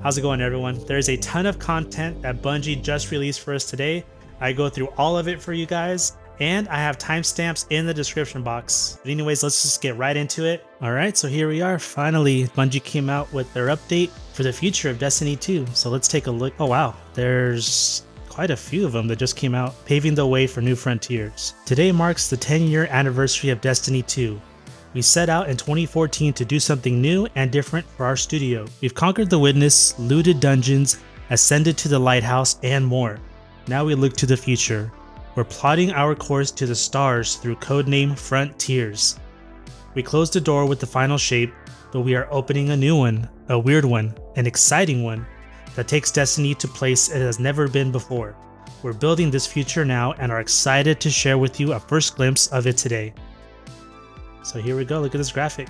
How's it going, everyone? There's a ton of content that Bungie just released for us today. I go through all of it for you guys, and I have timestamps in the description box. But anyways, let's just get right into it. Alright, so here we are. Finally, Bungie came out with their update for the future of Destiny 2. So let's take a look. Oh wow, there's quite a few of them that just came out, paving the way for new frontiers. Today marks the 10-year anniversary of Destiny 2. We set out in 2014 to do something new and different for our studio. We've conquered the Witness, looted dungeons, ascended to the lighthouse, and more. Now we look to the future. We're plotting our course to the stars through codename Frontiers. We closed the door with the final shape, but we are opening a new one, a weird one, an exciting one, that takes Destiny to place it has never been before. We're building this future now and are excited to share with you a first glimpse of it today. So here we go, look at this graphic.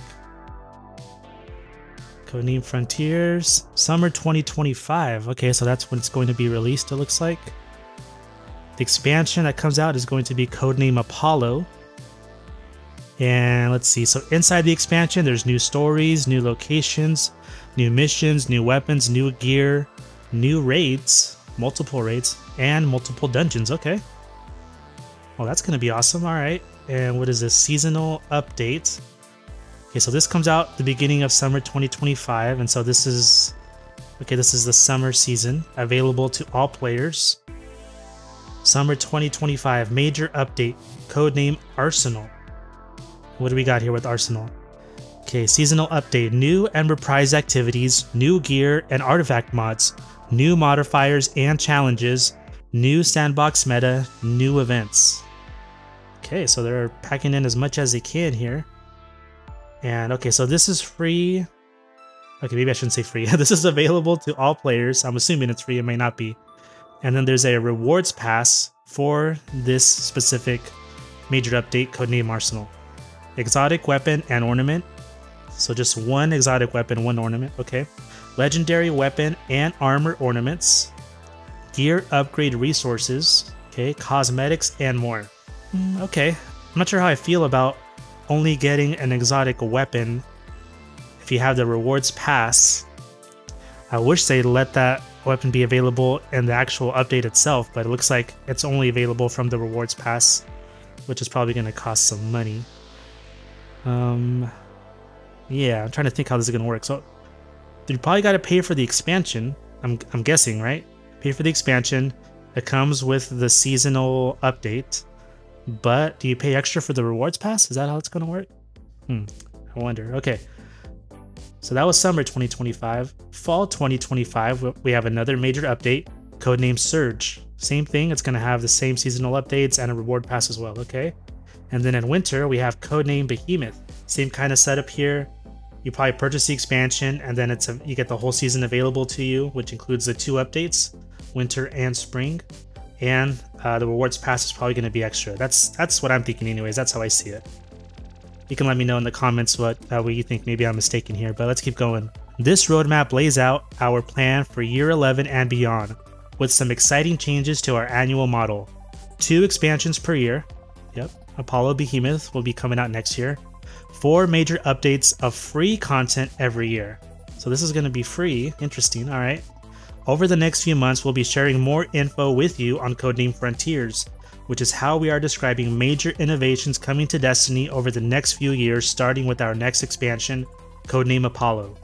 Codename Frontiers, summer 2025. Okay, so that's when it's going to be released, it looks like. The expansion that comes out is going to be Codename Apollo. And let's see, so inside the expansion, there's new stories, new locations, new missions, new weapons, new gear, new raids, multiple raids, and multiple dungeons. Okay. Well, that's going to be awesome. All right. And what is this? Seasonal update. Okay, so this comes out the beginning of summer 2025. And so this is, okay, this is the summer season available to all players. Summer 2025 major update, codename Arsenal. What do we got here with Arsenal? Okay, seasonal update, new and reprised activities, new gear and artifact mods, new modifiers and challenges, new sandbox meta, new events. Okay, so they're packing in as much as they can here. And okay, so this is free. Okay, maybe I shouldn't say free. This is available to all players. I'm assuming it's free, it may not be. And then there's a rewards pass for this specific major update, codename Arsenal. Exotic weapon and ornament. So just one exotic weapon, one ornament, okay. Legendary weapon and armor ornaments. Gear upgrade resources, okay. Cosmetics and more. Okay, I'm not sure how I feel about only getting an exotic weapon if you have the rewards pass. I wish they'd let that weapon be available in the actual update itself, but it looks like it's only available from the rewards pass, which is probably going to cost some money. Yeah, I'm trying to think how this is going to work. So you probably got to pay for the expansion, I'm guessing, right? Pay for the expansion. It comes with the seasonal update. But do you pay extra for the rewards pass? Is that how it's going to work? I wonder. Okay. So that was summer 2025. Fall 2025, we have another major update, codename Surge. Same thing, it's going to have the same seasonal updates and a reward pass as well, okay? And then in winter, we have codename Behemoth. Same kind of setup here. You probably purchase the expansion, and then you get the whole season available to you, which includes the two updates, winter and spring. And the rewards pass is probably going to be extra. That's what I'm thinking anyways. That's how I see it. You can let me know in the comments what you think. Maybe I'm mistaken here, but let's keep going. This roadmap lays out our plan for year 11 and beyond, with some exciting changes to our annual model. 2 expansions per year. Yep, Apollo Behemoth will be coming out next year. 4 major updates of free content every year. So this is going to be free. Interesting. All right. Over the next few months, we'll be sharing more info with you on codename Frontiers, which is how we are describing major innovations coming to Destiny over the next few years, starting with our next expansion, codename Apollo.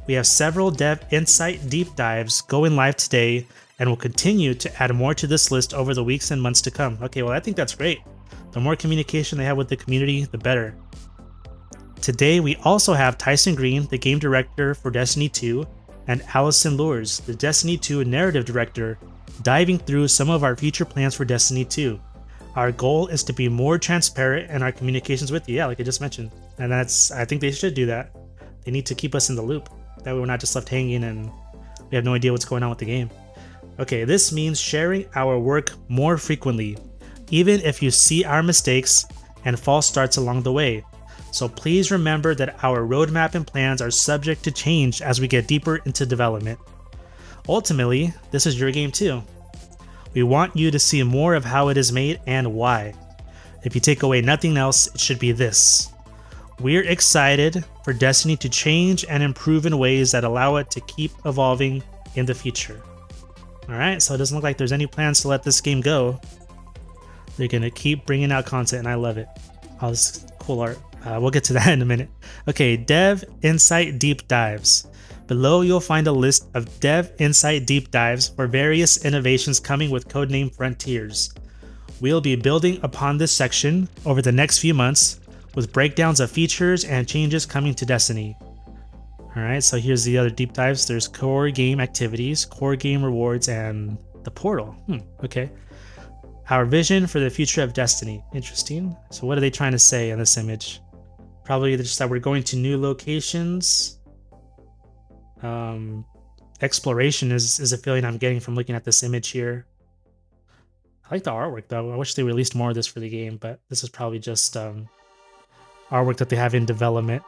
We have several dev insight deep dives going live today, and will continue to add more to this list over the weeks and months to come. Okay, well, I think that's great. The more communication they have with the community, the better. Today, we also have Tyson Green, the game director for Destiny 2, and Allison Lures, the Destiny 2 narrative director, diving through some of our future plans for Destiny 2. Our goal is to be more transparent in our communications with you, yeah, like I just mentioned. And I think they should do that. They need to keep us in the loop. That way we're not just left hanging and we have no idea what's going on with the game. Okay, this means sharing our work more frequently, even if you see our mistakes and false starts along the way. So please remember that our roadmap and plans are subject to change as we get deeper into development. Ultimately, this is your game too. We want you to see more of how it is made and why. If you take away nothing else, it should be this. We're excited for Destiny to change and improve in ways that allow it to keep evolving in the future. Alright, so it doesn't look like there's any plans to let this game go. They're gonna keep bringing out content, and I love it. Oh, this is cool art. We'll get to that in a minute. Okay, Dev Insight Deep Dives. Below you'll find a list of Dev Insight Deep Dives for various innovations coming with CodeName Frontiers. We'll be building upon this section over the next few months with breakdowns of features and changes coming to Destiny. Alright, so here's the other deep dives. There's core game activities, core game rewards, and the portal. Okay. Our vision for the future of Destiny. Interesting. So what are they trying to say in this image? Probably just that we're going to new locations. Exploration is a feeling I'm getting from looking at this image here. I like the artwork though. I wish they released more of this for the game, but this is probably just artwork that they have in development.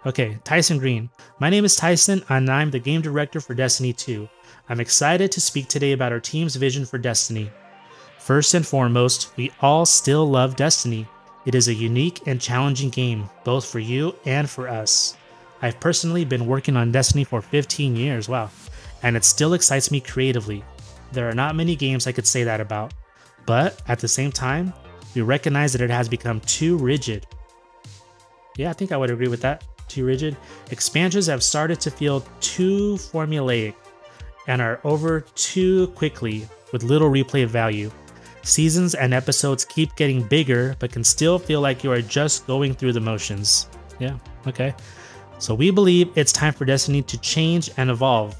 Okay, Tyson Green. My name is Tyson and I'm the game director for Destiny 2. I'm excited to speak today about our team's vision for Destiny. First and foremost, we all still love Destiny. It is a unique and challenging game, both for you and for us. I've personally been working on Destiny for 15 years, wow, and it still excites me creatively. There are not many games I could say that about, but at the same time, we recognize that it has become too rigid. Yeah, I think I would agree with that. Too rigid. Expansions have started to feel too formulaic and are over too quickly with little replay value. Seasons and episodes keep getting bigger, but can still feel like you are just going through the motions. Yeah, okay. So we believe it's time for Destiny to change and evolve,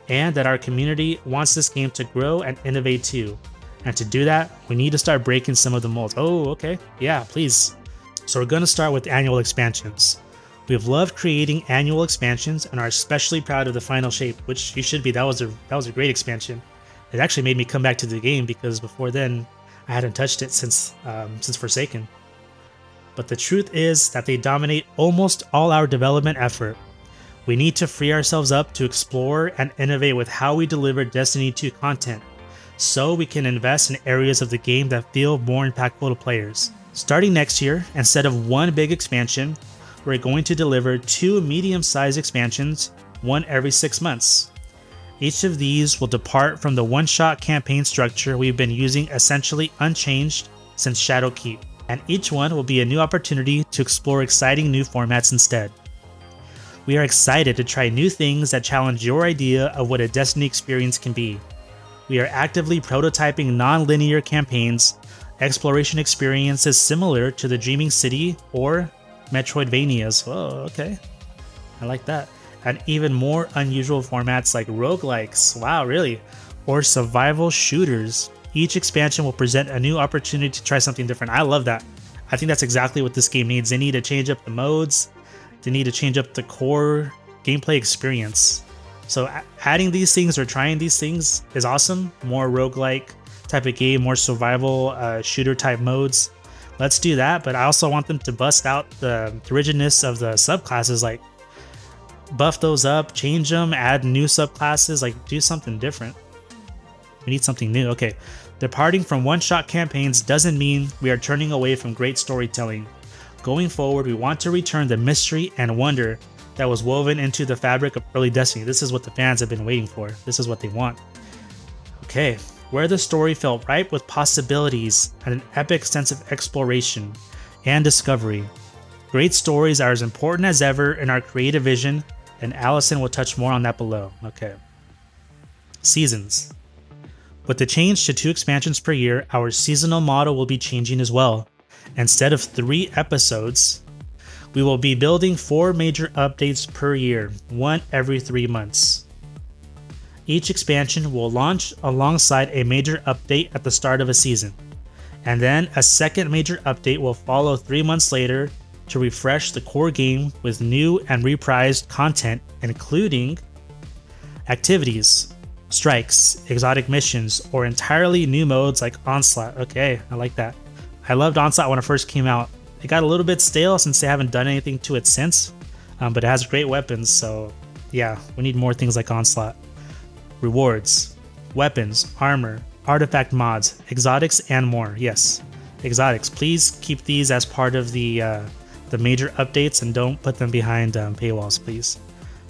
and that our community wants this game to grow and innovate too. And to do that, we need to start breaking some of the molds. Oh, okay. Yeah, please. So we're going to start with annual expansions. We've loved creating annual expansions and are especially proud of the Final Shape, which you should be. That was a great expansion. It actually made me come back to the game because before then I hadn't touched it since Forsaken. But the truth is that they dominate almost all our development effort. We need to free ourselves up to explore and innovate with how we deliver Destiny 2 content, so we can invest in areas of the game that feel more impactful to players. Starting next year, instead of one big expansion, we're going to deliver 2 medium-sized expansions, one every 6 months. Each of these will depart from the one-shot campaign structure we've been using essentially unchanged since Shadowkeep, and each one will be a new opportunity to explore exciting new formats instead. We are excited to try new things that challenge your idea of what a Destiny experience can be. We are actively prototyping non-linear campaigns, exploration experiences similar to the Dreaming City or Metroidvanias. Oh, okay. I like that. And even more unusual formats like roguelikes. Wow, really? Or survival shooters. Each expansion will present a new opportunity to try something different. I love that. I think that's exactly what this game needs. They need to change up the modes. They need to change up the core gameplay experience. So adding these things or trying these things is awesome. More roguelike type of game, more survival shooter type modes. Let's do that, but I also want them to bust out the rigidness of the subclasses, like buff those up, change them, add new subclasses, like do something different. We need something new. Okay, departing from one-shot campaigns doesn't mean we are turning away from great storytelling. Going forward, we want to return the mystery and wonder that was woven into the fabric of early Destiny. This is what the fans have been waiting for. This is what they want. Okay, where the story felt ripe with possibilities and an epic sense of exploration and discovery. Great stories are as important as ever in our creative vision, and Allison will touch more on that below. Okay. Seasons. With the change to 2 expansions per year, our seasonal model will be changing as well. Instead of 3 episodes, we will be building 4 major updates per year, one every 3 months. Each expansion will launch alongside a major update at the start of a season, and then a second major update will follow 3 months later to refresh the core game with new and reprised content, including activities, strikes, exotic missions, or entirely new modes like Onslaught. Okay, I like that. I loved Onslaught when it first came out. It got a little bit stale since they haven't done anything to it since, but it has great weapons, so yeah, we need more things like Onslaught. Rewards, weapons, armor, artifact mods, exotics, and more. Yes, exotics. Please keep these as part of the the major updates and don't put them behind paywalls, please.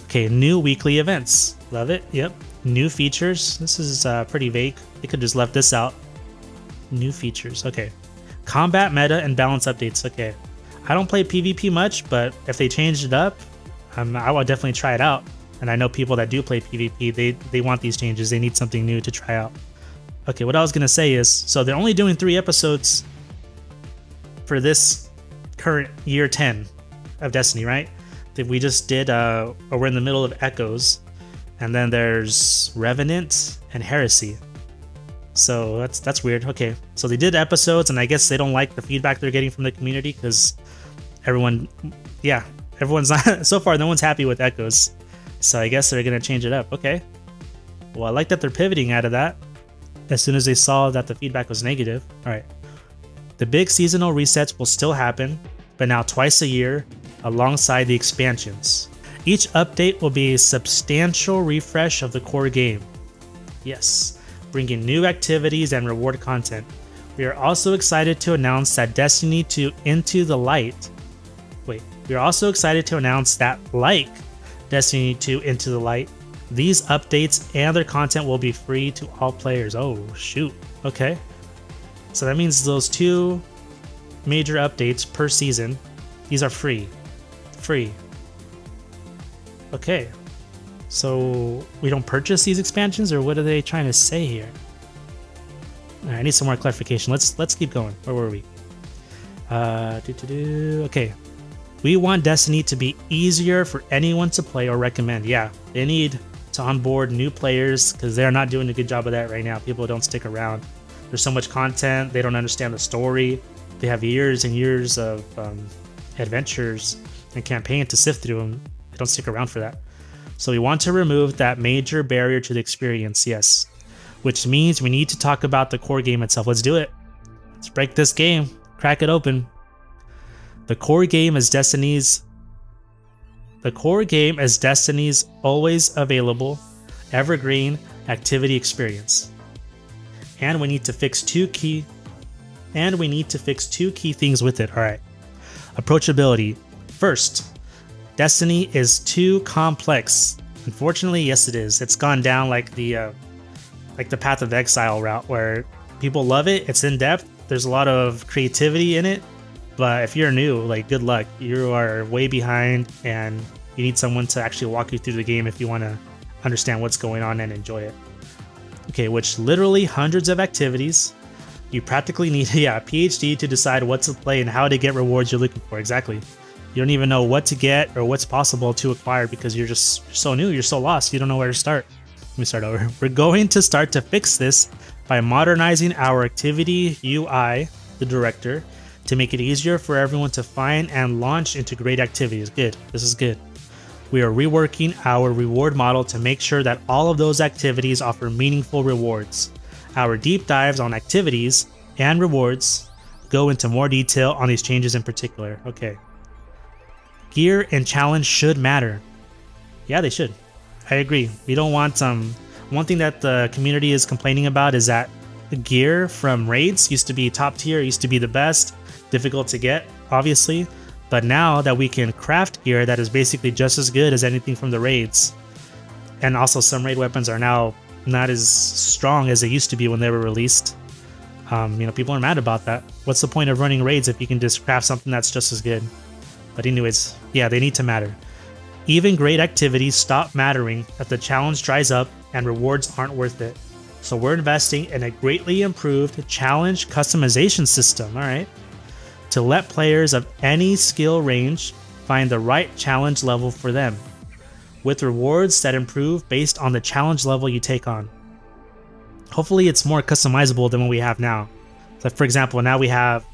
Okay, new weekly events. Love it. Yep. New features. This is pretty vague. They could just left this out. New features. Okay. Combat meta and balance updates. Okay. I don't play PvP much, but if they changed it up, I will definitely try it out. And I know people that do play PvP, they want these changes. They need something new to try out. Okay, what I was going to say is, so they're only doing 3 episodes for this current year 10 of Destiny, right? That we just did, or we're in the middle of Echoes, and then there's Revenant and Heresy. So that's weird. Okay, so they did episodes, and I guess they don't like the feedback they're getting from the community because everyone's not, so far no one's happy with Echoes. So I guess they're gonna change it up. Okay, well, I like that they're pivoting out of that as soon as they saw that the feedback was negative. All right, the big seasonal resets will still happen, but now twice a year alongside the expansions. Each update will be a substantial refresh of the core game. Yes, bringing new activities and reward content. We are also excited to announce that Destiny 2 Into the Light. Wait, we are also excited to announce that, like Destiny 2 Into the Light, these updates and their content will be free to all players. Oh, shoot. Okay. So that means those 2 major updates per season, these are free. Free. Okay. So we don't purchase these expansions, or what are they trying to say here? All right, I need some more clarification. Let's keep going. Where were we? Okay. We want Destiny to be easier for anyone to play or recommend. Yeah, they need to onboard new players because they're not doing a good job of that right now. People don't stick around. There's so much content. They don't understand the story. They have years and years of adventures and campaign to sift through, and they don't stick around for that. So we want to remove that major barrier to the experience, yes. Which means we need to talk about the core game itself. Let's do it. Let's break this game. Crack it open. The core game is Destiny's always available, evergreen activity experience. And we need to fix two key things with it. All right. Approachability. First, Destiny is too complex. Unfortunately, yes it is. It's gone down like the Path of Exile route where people love it. It's in depth. There's a lot of creativity in it. But if you're new, like, good luck. You are way behind, and you need someone to actually walk you through the game if you want to understand what's going on and enjoy it. Okay, which literally hundreds of activities. You practically need a PhD to decide what to play and how to get rewards you're looking for. Exactly. You don't even know what to get or what's possible to acquire because you're just so new. You're so lost. You don't know where to start. Let me start over. We're going to start to fix this by modernizing our activity UI, the director, to make it easier for everyone to find and launch into great activities. Good. This is good. We are reworking our reward model to make sure that all of those activities offer meaningful rewards. Our deep dives on activities and rewards go into more detail on these changes in particular. Okay. Gear and challenge should matter. Yeah, they should. I agree. We don't want one thing that the community is complaining about is that the gear from raids used to be top tier, used to be the best, difficult to get, obviously, but now that we can craft gear that is basically just as good as anything from the raids, and also some raid weapons are now not as strong as they used to be when they were released. People are mad about that. What's the point of running raids if you can just craft something that's just as good? But anyways, yeah, they need to matter. Even great activities stop mattering if the challenge dries up and rewards aren't worth it. So we're investing in a greatly improved challenge customization system, all right, to let players of any skill range find the right challenge level for them, with rewards that improve based on the challenge level you take on. Hopefully it's more customizable than what we have now. So for example, now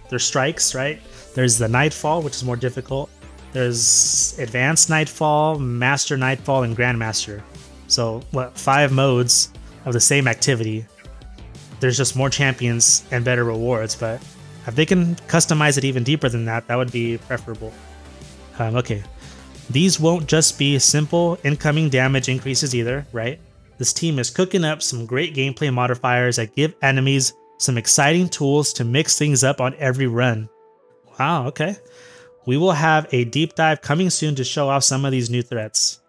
there's strikes, right? There's the Nightfall, which is more difficult. There's Advanced Nightfall, Master Nightfall, and Grandmaster. So 5 modes of the same activity. There's just more champions and better rewards, but if they can customize it even deeper than that, that would be preferable. Okay. These won't just be simple incoming damage increases either, right? This team is cooking up some great gameplay modifiers that give enemies some exciting tools to mix things up on every run. Wow, okay. We will have a deep dive coming soon to show off some of these new threats.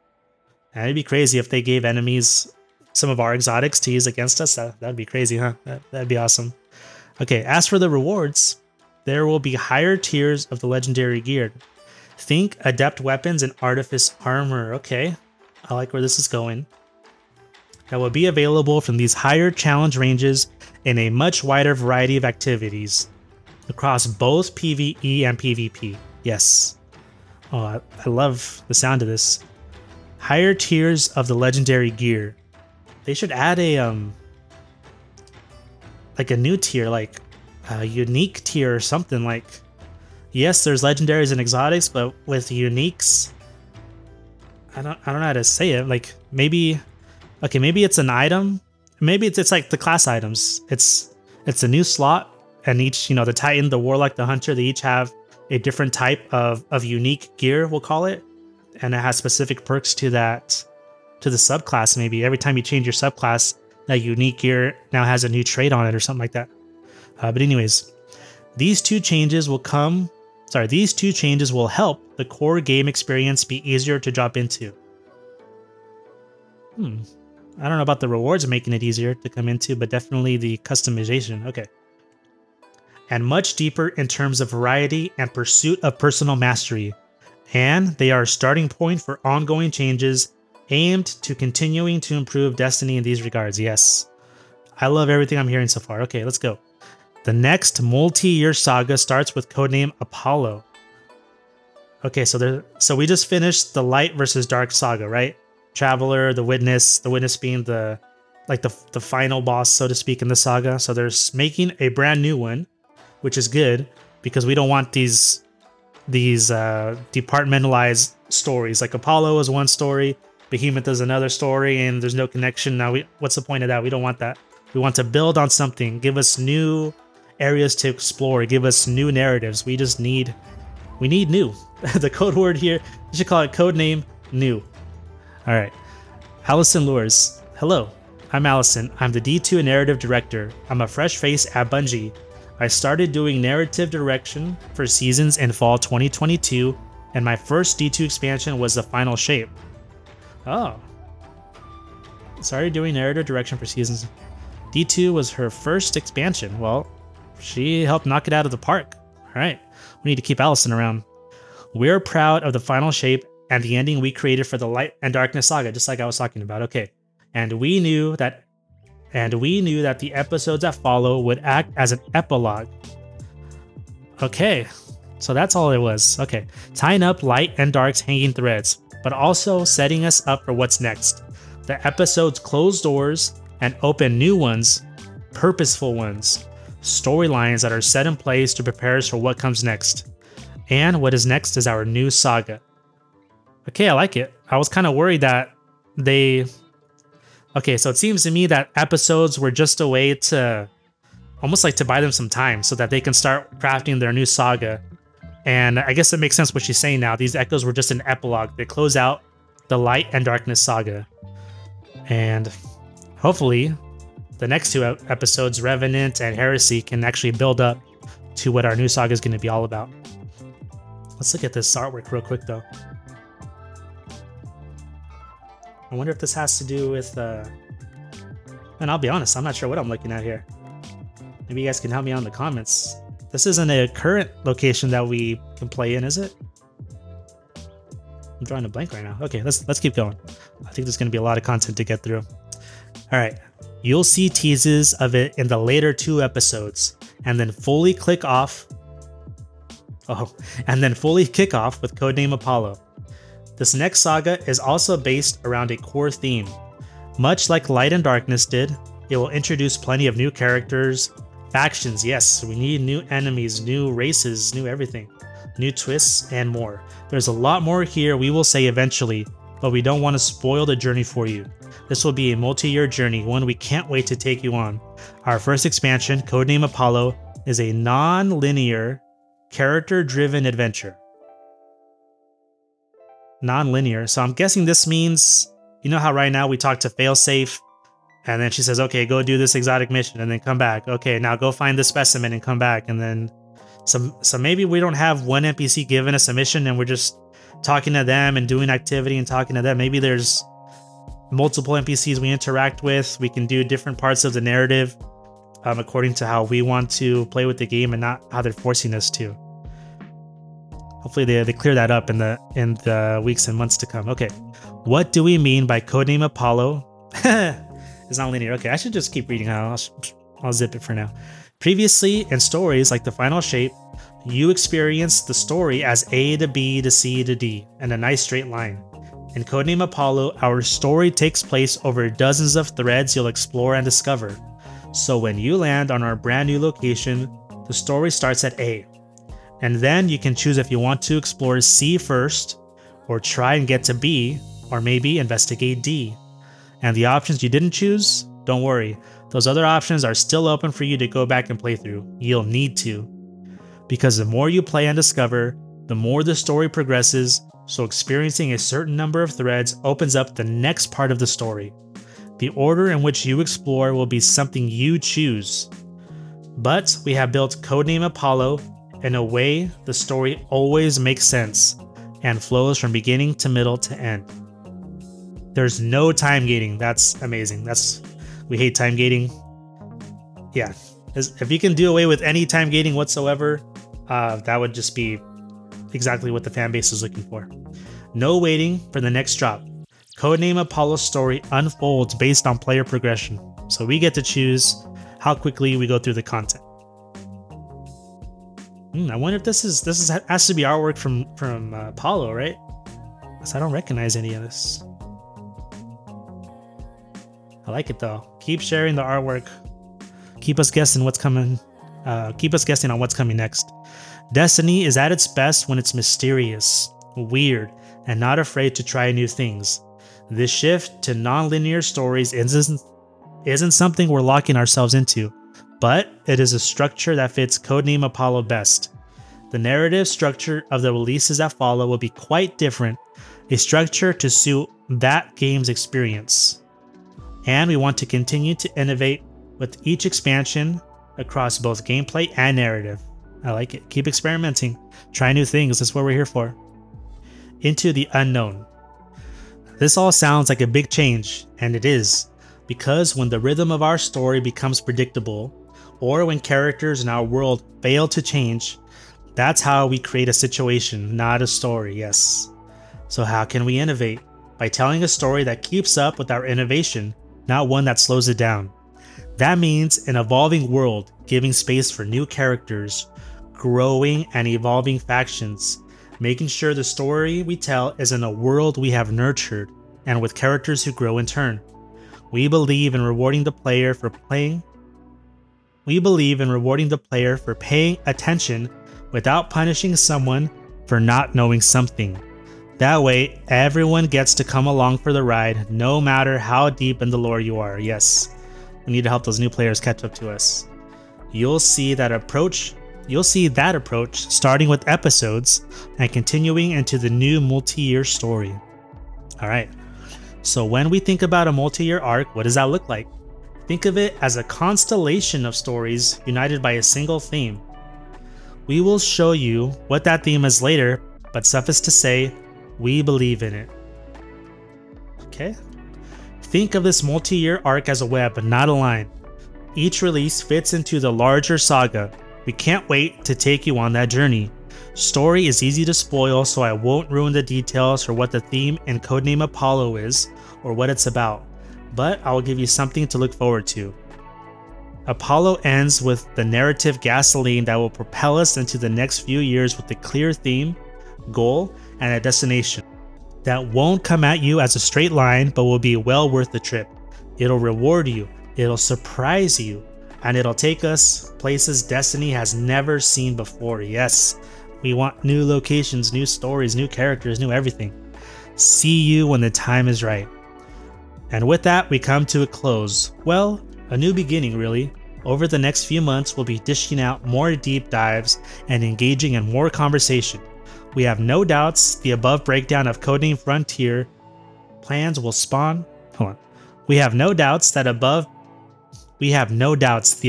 And it'd be crazy if they gave enemies some of our exotics to use against us. That'd be crazy, huh? That'd be awesome. Okay, as for the rewards, there will be higher tiers of the legendary gear. Think adept weapons and artifice armor. Okay, I like where this is going. That will be available from these higher challenge ranges in a much wider variety of activities across both PvE and PvP. Yes. Oh, I love the sound of this. Higher tiers of the legendary gear. They should add a like a new tier, like a unique tier or something. Like, yes, there's legendaries and exotics, but with uniques, I don't know how to say it. Like maybe, okay, maybe it's an item. Maybe it's like the class items. It's a new slot, and each, you know, the Titan, the Warlock, the Hunter, they each have a different type of unique gear, we'll call it, and it has specific perks to that, to the subclass. Maybe every time you change your subclass, that unique gear now has a new trait on it or something like that. But anyways, these two changes will help the core game experience be easier to drop into. I don't know about the rewards making it easier to come into, but definitely the customization. Okay. And much deeper in terms of variety and pursuit of personal mastery. And they are a starting point for ongoing changes aimed to continuing to improve Destiny in these regards. Yes. I love everything I'm hearing so far. Okay, let's go. The next multi-year saga starts with codename Apollo. Okay, so we just finished the light versus dark saga, right? Traveler, the witness being the final boss, so to speak, in the saga. So they're making a brand new one, which is good because we don't want these departmentalized stories. Like Apollo is one story, Behemoth is another story, and there's no connection. Now, what's the point of that? We don't want that. We want to build on something, give us new areas to explore, give us new narratives. We need new. The code word here, you should call it codename new. All right, Allison Lures. Hello, I'm Allison. I'm the D2 narrative director. I'm a fresh face at Bungie. I started doing narrative direction for seasons in fall 2022, and my first D2 expansion was the Final Shape. Oh. Started doing narrative direction for seasons. D2 was her first expansion. Well, she helped knock it out of the park. All right, we need to keep Allison around. We're proud of the Final Shape and the ending we created for the Light and Darkness saga, just like I was talking about. Okay, and we knew that the episodes that follow would act as an epilogue. Okay, so that's all it was. Okay, tying up Light and Dark's hanging threads, but also setting us up for what's next. The episodes close doors and open new ones, purposeful ones, storylines that are set in place to prepare us for what comes next. And what is next is our new saga. Okay, I like it. I was kind of worried that they... Okay, so it seems to me that episodes were just a way to... almost like to buy them some time so that they can start crafting their new saga. And I guess it makes sense what she's saying now. These echoes were just an epilogue. They close out the Light and Darkness saga. And hopefully, the next two episodes, Revenant and Heresy, can actually build up to what our new saga is going to be all about. Let's look at this artwork real quick, though. I wonder if this has to do with... And I'll be honest, I'm not sure what I'm looking at here. Maybe you guys can help me out in the comments. This isn't a current location that we can play in, is it? I'm drawing a blank right now. Okay, let's keep going. I think there's going to be a lot of content to get through. All right, you'll see teases of it in the later two episodes, and then fully kick off with codename Apollo. This next saga is also based around a core theme. Much like Light and Darkness did, it will introduce plenty of new characters, factions, yes, we need new enemies, new races, new everything, new twists, and more. There's a lot more here we will say eventually, but we don't want to spoil the journey for you. This will be a multi-year journey, one we can't wait to take you on. Our first expansion, codename Apollo, is a non-linear, character-driven adventure. Non-linear, so I'm guessing this means, you know how right now we talk to Failsafe, and then she says, okay, go do this exotic mission, and then come back. Okay, now go find the specimen and come back, and then So maybe we don't have one NPC giving us a mission and we're just talking to them and doing activity and talking to them. Maybe there's multiple NPCs we interact with. We can do different parts of the narrative according to how we want to play with the game and not how they're forcing us to. Hopefully they clear that up in the weeks and months to come. Okay, what do we mean by Codename Apollo? It's not linear. Okay, I should just keep reading. I'll zip it for now. Previously, in stories like The Final Shape, you experienced the story as A to B to C to D in a nice straight line. In Codename Apollo, our story takes place over dozens of threads you'll explore and discover. So when you land on our brand new location, the story starts at A. And then you can choose if you want to explore C first, or try and get to B, or maybe investigate D. And the options you didn't choose? Don't worry, those other options are still open for you to go back and play through. You'll need to. Because the more you play and discover, the more the story progresses, so experiencing a certain number of threads opens up the next part of the story. The order in which you explore will be something you choose. But we have built Codename Apollo in a way the story always makes sense and flows from beginning to middle to end. There's no time gating. That's amazing. We hate time gating. Yeah, if you can do away with any time gating whatsoever, that would just be exactly what the fan base is looking for. No waiting for the next drop. Codename Apollo's story unfolds based on player progression, so we get to choose how quickly we go through the content. I wonder if this has to be artwork from Apollo, right? Because I don't recognize any of this. I like it though. Keep sharing the artwork. Keep us guessing what's coming. Keep us guessing on what's coming next. Destiny is at its best when it's mysterious, weird, and not afraid to try new things. This shift to non-linear stories isn't something we're locking ourselves into, but it is a structure that fits Codename Apollo best. The narrative structure of the releases that follow will be quite different, a structure to suit that game's experience. And we want to continue to innovate with each expansion across both gameplay and narrative. I like it. Keep experimenting. Try new things. That's what we're here for. Into the unknown. This all sounds like a big change, and it is, because when the rhythm of our story becomes predictable, or when characters in our world fail to change, that's how we create a situation, not a story, yes. So how can we innovate? By telling a story that keeps up with our innovation, not one that slows it down. That means an evolving world, giving space for new characters, growing and evolving factions, making sure the story we tell is in a world we have nurtured, and with characters who grow in turn. We believe in rewarding the player for paying attention without punishing someone for not knowing something. That way, everyone gets to come along for the ride, no matter how deep in the lore you are. Yes, we need to help those new players catch up to us. You'll see that approach starting with episodes and continuing into the new multi-year story. Alright, so when we think about a multi-year arc, what does that look like? Think of it as a constellation of stories united by a single theme. We will show you what that theme is later, but suffice to say, we believe in it. Okay? Think of this multi-year arc as a web, not a line. Each release fits into the larger saga. We can't wait to take you on that journey. Story is easy to spoil, so I won't ruin the details for what the theme in Codename Apollo is or what it's about, but I will give you something to look forward to. Apollo ends with the narrative gasoline that will propel us into the next few years with a clear theme, goal, and a destination that won't come at you as a straight line, but will be well worth the trip. It'll reward you, it'll surprise you, and it'll take us places Destiny has never seen before. Yes, we want new locations, new stories, new characters, new everything. See you when the time is right. And with that, we come to a close. Well, a new beginning, really. Over the next few months, we'll be dishing out more deep dives and engaging in more conversation. We have no doubts the above breakdown of Codename Frontier plans will spawn. We have no doubts the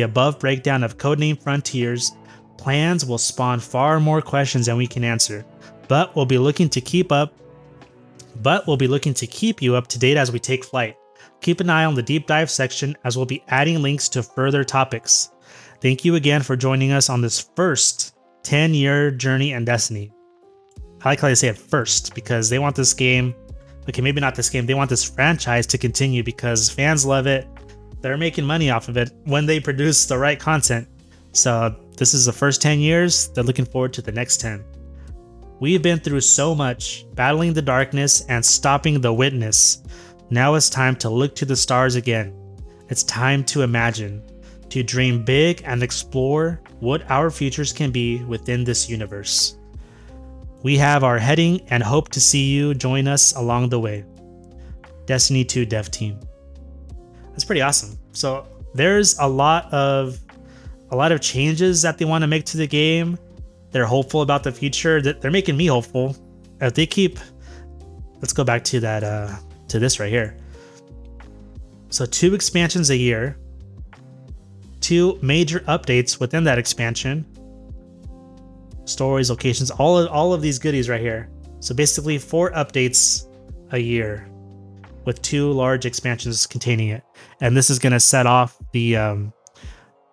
above breakdown of Codename Frontiers Plans will spawn far more questions than we can answer, but we'll be looking to keep you up to date as we take flight. Keep an eye on the deep dive section as we'll be adding links to further topics. Thank you again for joining us on this first 10-year journey in Destiny. I like how they say it first because they want this game, okay, maybe not this game, they want this franchise to continue because fans love it. They're making money off of it when they produce the right content. So this is the first 10 years. They're looking forward to the next 10. We've been through so much, battling the darkness and stopping the witness. Now it's time to look to the stars again. It's time to imagine, to dream big and explore what our futures can be within this universe. We have our heading and hope to see you join us along the way. Destiny 2 Dev Team. That's pretty awesome. So there's a lot of changes that they want to make to the game. They're hopeful about the future. They're making me hopeful. If they keep, let's go back to that to this right here. So 2 expansions a year, 2 major updates within that expansion, stories, locations, all of these goodies right here. So basically 4 updates a year with 2 large expansions containing it. And this is going to set off the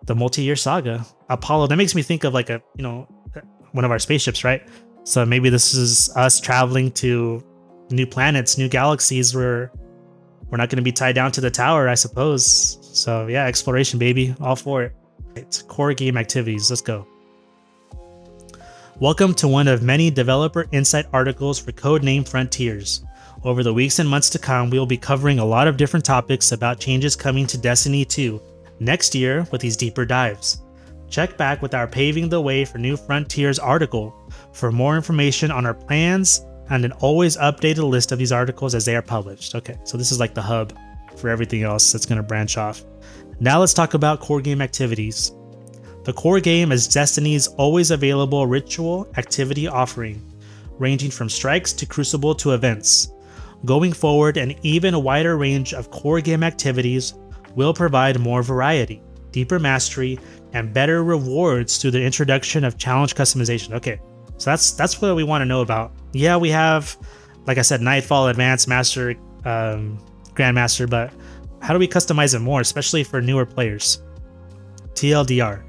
multi-year saga. Apollo, that makes me think of like one of our spaceships, right? So maybe this is us traveling to new planets, new galaxies where we're not going to be tied down to the tower, I suppose. So yeah, exploration, baby. All for it. Right, core game activities. Let's go. Welcome to one of many developer insight articles for CodeName Frontiers. Over the weeks and months to come, we will be covering a lot of different topics about changes coming to Destiny 2 next year with these deeper dives. Check back with our Paving the Way for New Frontiers article for more information on our plans and an always updated list of these articles as they are published. Okay, so this is like the hub for everything else that's going to branch off. Now let's talk about core game activities. The core game is Destiny's always available ritual activity offering, ranging from strikes to crucible to events. Going forward, an even wider range of core game activities will provide more variety, deeper mastery, and better rewards through the introduction of challenge customization. Okay, so that's what we want to know about. Yeah, we have, like I said, Nightfall, Advanced, Master, Grandmaster, but how do we customize it more, especially for newer players? TLDR.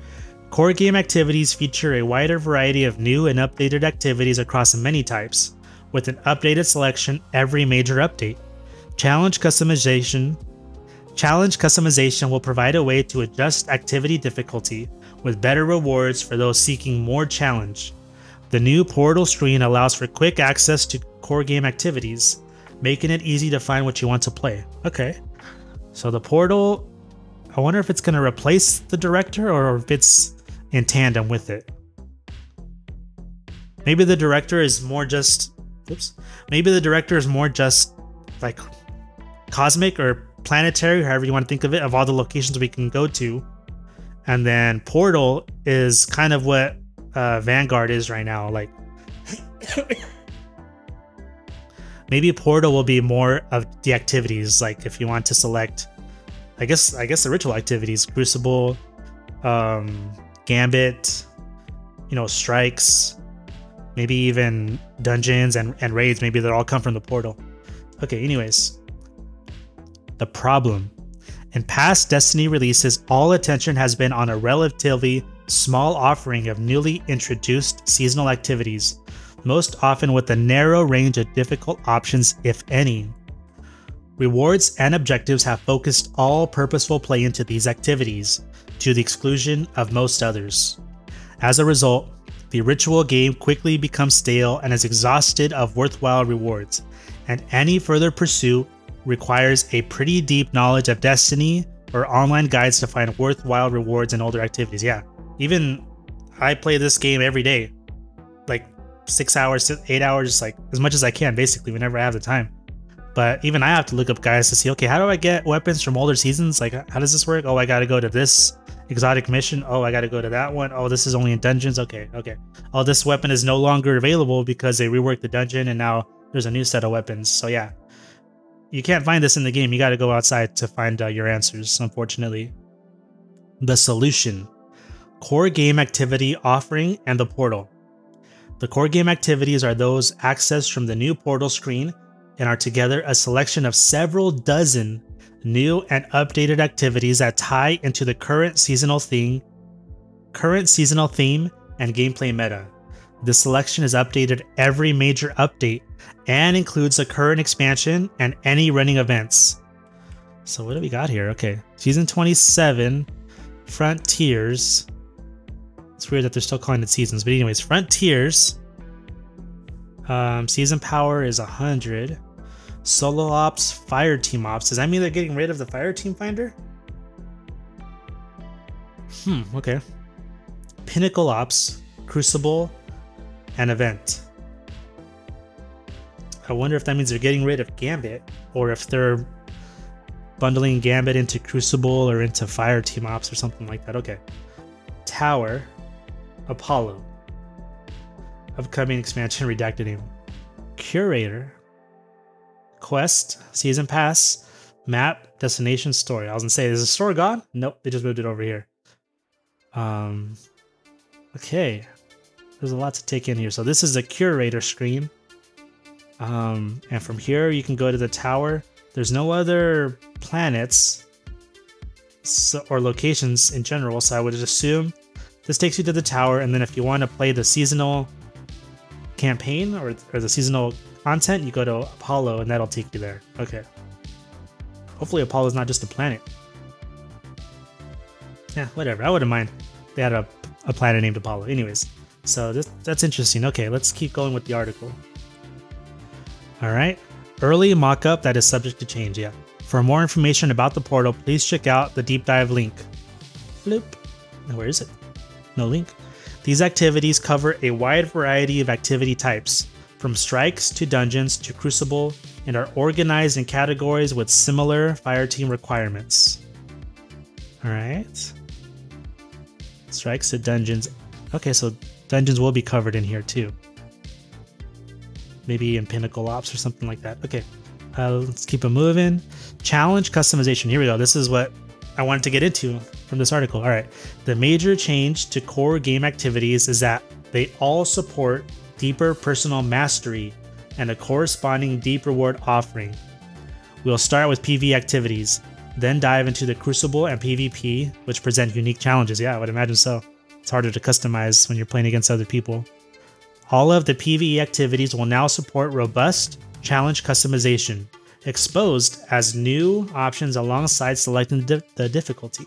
Core game activities feature a wider variety of new and updated activities across many types, with an updated selection every major update. Challenge customization will provide a way to adjust activity difficulty with better rewards for those seeking more challenge. The new portal screen allows for quick access to core game activities, making it easy to find what you want to play. Okay, so the portal, I wonder if it's going to replace the director or if it's in tandem with it. Maybe the director is more just, maybe the director is more just like cosmic or planetary, however you want to think of it, of all the locations we can go to. And then portal is kind of what Vanguard is right now. Like maybe portal will be more of the activities, like if you want to select, I guess the ritual activities, crucible, gambit, strikes, maybe even dungeons and raids, maybe they'll all come from the portal. Okay, anyways, the problem. In past Destiny releases, all attention has been on a relatively small offering of newly introduced seasonal activities, most often with a narrow range of difficult options, if any. Rewards and objectives have focused all purposeful play into these activities, to the exclusion of most others. As a result, the ritual game quickly becomes stale and is exhausted of worthwhile rewards, and any further pursuit requires a pretty deep knowledge of Destiny or online guides to find worthwhile rewards in older activities. Yeah, even I play this game every day, like 6 hours, 8 hours, like as much as I can, basically, whenever I have the time. But even I have to look up guides to see, okay, how do I get weapons from older seasons? Like, how does this work? Oh, I gotta go to this exotic mission. Oh, I gotta go to that one. Oh, this is only in dungeons. Okay. Oh, this weapon is no longer available because they reworked the dungeon and now there's a new set of weapons. So yeah, you can't find this in the game. You gotta go outside to find your answers, unfortunately. The solution. core game activity offering and the portal. The core game activities are those accessed from the new portal screen and are together a selection of several dozen new and updated activities that tie into the current seasonal theme and gameplay meta. This selection is updated every major update and includes the current expansion and any running events. So what do we got here? Okay, Season 27, Frontiers. It's weird that they're still calling it seasons, but anyways, Frontiers. Season power is 100. Solo ops, fire team ops. Does that mean they're getting rid of the fire team finder? Okay. Pinnacle ops, Crucible, and event. I wonder if that means they're getting rid of Gambit, or if they're bundling Gambit into Crucible or into fire team ops or something like that. Okay. Tower, Apollo. Upcoming expansion, redacted name. Curator, Quest, Season Pass, Map, Destination, Story. I was gonna say, is the store gone? Nope, they just moved it over here. Okay. There's a lot to take in here. So this is the Curator screen. And from here, you can go to the tower. There's no other planets or locations in general, so I would just assume this takes you to the tower, and then if you want to play the seasonal campaign or the seasonal content, you go to Apollo, and that'll take you there. Okay. Hopefully Apollo's not just a planet. Yeah, whatever. I wouldn't mind. They had a planet named Apollo. Anyways, so that's interesting. Okay, let's keep going with the article. All right. Early mock-up that is subject to change, yeah. For more information about the portal, please check out the deep dive link. Bloop. Where is it? No link. These activities cover a wide variety of activity types, from strikes to dungeons to Crucible, and are organized in categories with similar fireteam requirements. Alright. Strikes to dungeons. Okay, so dungeons will be covered in here too. Maybe in Pinnacle Ops or something like that. Okay, let's keep it moving. Challenge customization. Here we go. This is what I wanted to get into from this article. All right. The major change to core game activities is that they all support deeper personal mastery and a corresponding deep reward offering. We'll start with PvE activities, then dive into the Crucible and PvP, which present unique challenges. Yeah, I would imagine so. It's harder to customize when you're playing against other people. All of the PvE activities will now support robust challenge customization, exposed as new options alongside selecting the difficulty.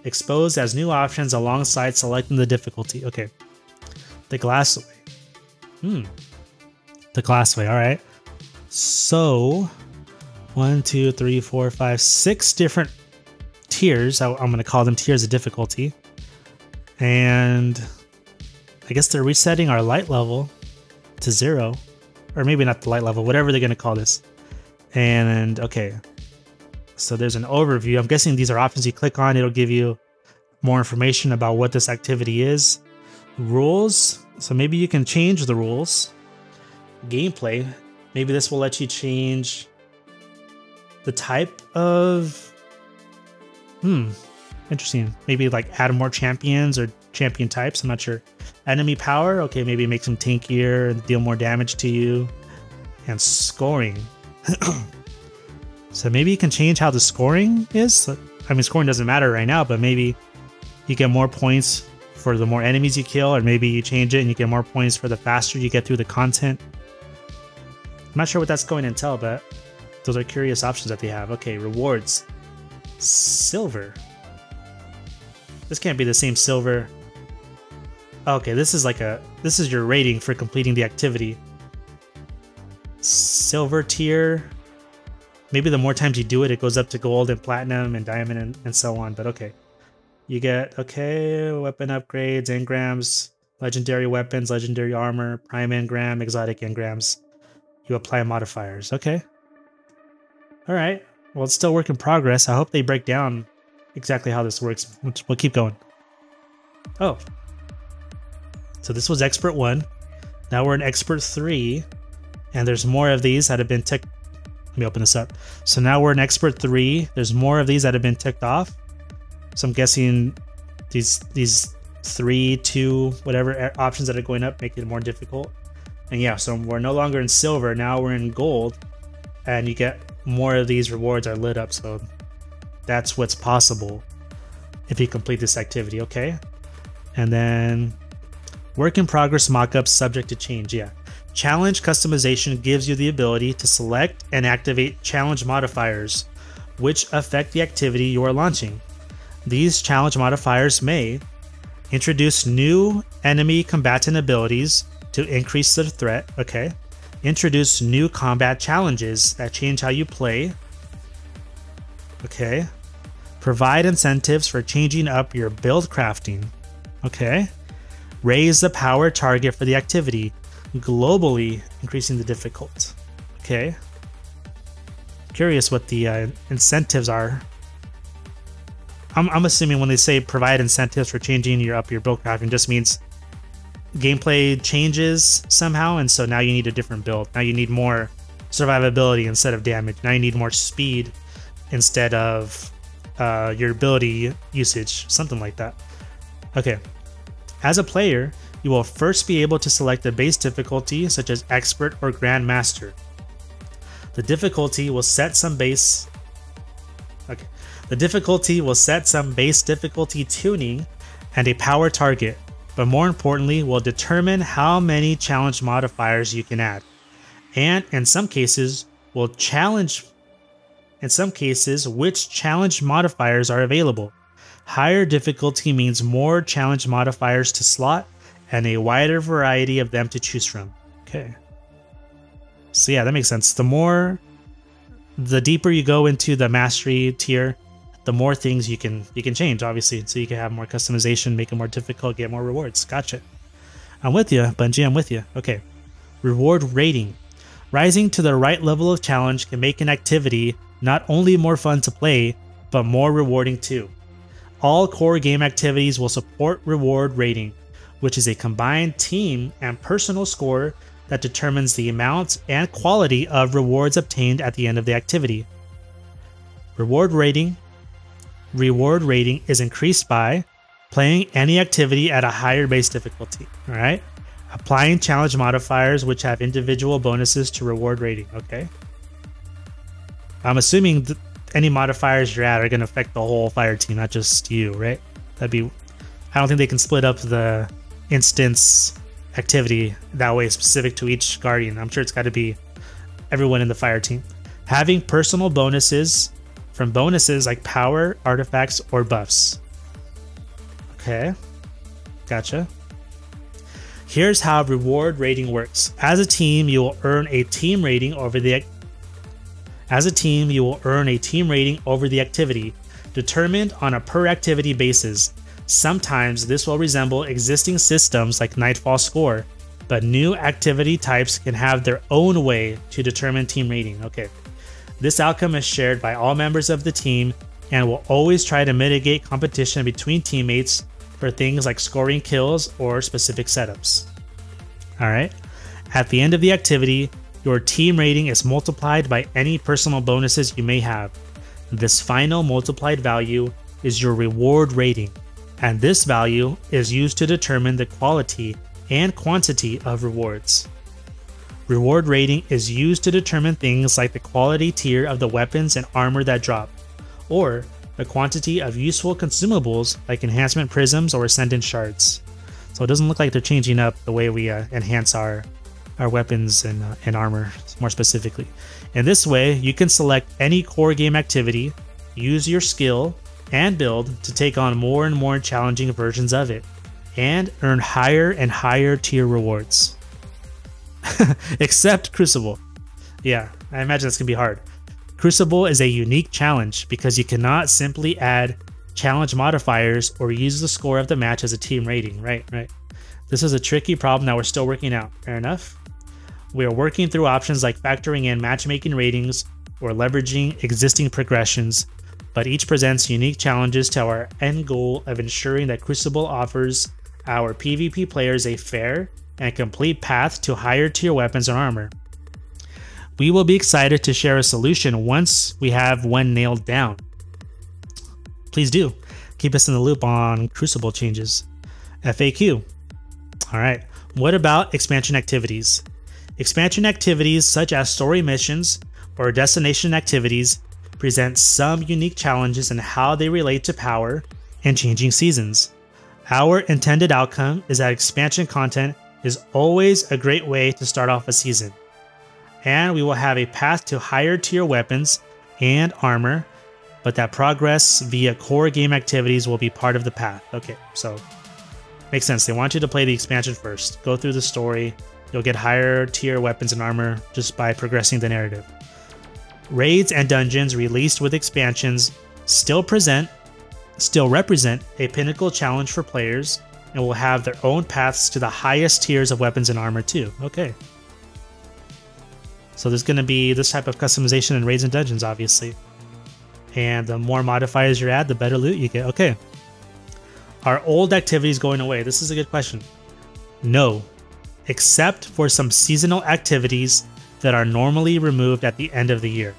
Exposed as new options alongside selecting the difficulty. Okay. The Glassway. The Glassway, alright. So, 1, 2, 3, 4, 5, 6 different tiers. I'm going to call them tiers of difficulty. And I guess they're resetting our light level to 0. Or maybe not the light level, whatever they're going to call this. And, okay. So there's an overview. I'm guessing these are options you click on. It'll give you more information about what this activity is. Rules. So maybe you can change the rules. Gameplay. Maybe this will let you change the type of... Interesting. Maybe like add more champions or champion types. I'm not sure. Enemy power. Okay, maybe make them tankier and deal more damage to you. And scoring. So maybe you can change how the scoring is. I mean, scoring doesn't matter right now, but maybe you get more points for the more enemies you kill, or maybe you change it and you get more points for the faster you get through the content. I'm not sure what that's going to entail, but those are curious options that they have. Okay, rewards. Silver. This can't be the same silver. Okay, this is your rating for completing the activity. Silver tier. Maybe the more times you do it, it goes up to gold and platinum and diamond and so on, but okay. You get, okay, weapon upgrades, engrams, legendary weapons, legendary armor, prime engram, exotic engrams. You apply modifiers, okay. Alright, well, it's still work in progress. I hope they break down exactly how this works. We'll keep going. Oh. So this was Expert 1. Now we're in Expert 3. And there's more of these that have been ticked. Let me open this up. So now we're in Expert 3. There's more of these that have been ticked off. So I'm guessing These 3, 2, whatever options that are going up make it more difficult. And yeah, so we're no longer in silver, now we're in gold, and you get more of these rewards are lit up. So that's what's possible if you complete this activity. Okay, and then work in progress mockups subject to change. Yeah, challenge customization gives you the ability to select and activate challenge modifiers which affect the activity you are launching. These challenge modifiers may introduce new enemy combatant abilities to increase the threat. Okay, introduce new combat challenges that change how you play. Okay, provide incentives for changing up your build crafting. Okay, raise the power target for the activity, globally increasing the difficulty. Okay, curious what the incentives are. I'm assuming when they say provide incentives for changing your build crafting, just means gameplay changes somehow, and so now you need a different build. Now you need more survivability instead of damage. Now you need more speed instead of your ability usage, something like that. Okay, as a player, you will first be able to select a base difficulty such as Expert or Grandmaster. The difficulty will set some base. Okay, the difficulty will set some base difficulty tuning and a power target, but more importantly, will determine how many challenge modifiers you can add, and in some cases, will challenge. In some cases, which challenge modifiers are available. Higher difficulty means more challenge modifiers to slot and a wider variety of them to choose from. Okay. So yeah, that makes sense. The deeper you go into the mastery tier, the more things you can change, obviously. So you can have more customization, make it more difficult, get more rewards. Gotcha. I'm with you, Bungie, I'm with you. Okay. Reward rating. Rising to the right level of challenge can make an activity not only more fun to play, but more rewarding too. All core game activities will support reward rating, which is a combined team and personal score that determines the amount and quality of rewards obtained at the end of the activity. Reward rating is increased by playing any activity at a higher base difficulty. All right, applying challenge modifiers which have individual bonuses to reward rating. Okay, I'm assuming any modifiers you're at are going to affect the whole fire team, not just you, right? I don't think they can split up the instance activity that way specific to each guardian. I'm sure it's got to be everyone in the fire team. Having personal bonuses from bonuses like power, artifacts, or buffs. Okay, gotcha. Here's how reward rating works. As a team, you will earn a team rating over the activity, determined on a per activity basis. Sometimes this will resemble existing systems like Nightfall Score, but new activity types can have their own way to determine team rating. Okay, this outcome is shared by all members of the team and will always try to mitigate competition between teammates for things like scoring kills or specific setups. Alright, at the end of the activity, your team rating is multiplied by any personal bonuses you may have. This final multiplied value is your reward rating, and this value is used to determine the quality and quantity of rewards. Reward rating is used to determine things like the quality tier of the weapons and armor that drop, or the quantity of useful consumables like enhancement prisms or ascendant shards. So it doesn't look like they're changing up the way we enhance our weapons and armor more specifically. In this way, you can select any core game activity, use your skill and build to take on more and more challenging versions of it, and earn higher and higher tier rewards. Except Crucible. Yeah, I imagine that's gonna be hard. Crucible is a unique challenge because you cannot simply add challenge modifiers or use the score of the match as a team rating. Right. This is a tricky problem that we're still working out. Fair enough. We are working through options like factoring in matchmaking ratings or leveraging existing progressions, but each presents unique challenges to our end goal of ensuring that Crucible offers our PvP players a fair and complete path to higher tier weapons and armor. We will be excited to share a solution once we have one nailed down. Please do. keep us in the loop on Crucible changes. FAQ. All right. What about expansion activities? Expansion activities such as story missions or destination activities present some unique challenges in how they relate to power and changing seasons. Our intended outcome is that expansion content is always a great way to start off a season, and we will have a path to higher tier weapons and armor, but that progress via core game activities will be part of the path. Okay, so makes sense. They want you to play the expansion first, go through the story. You'll get higher tier weapons and armor just by progressing the narrative. Raids and dungeons released with expansions still represent a pinnacle challenge for players and will have their own paths to the highest tiers of weapons and armor too. Okay. So there's going to be this type of customization in raids and dungeons, obviously. And the more modifiers you add, the better loot you get. Okay. Are old activities going away? This is a good question. No, except for some seasonal activities that are normally removed at the end of the year.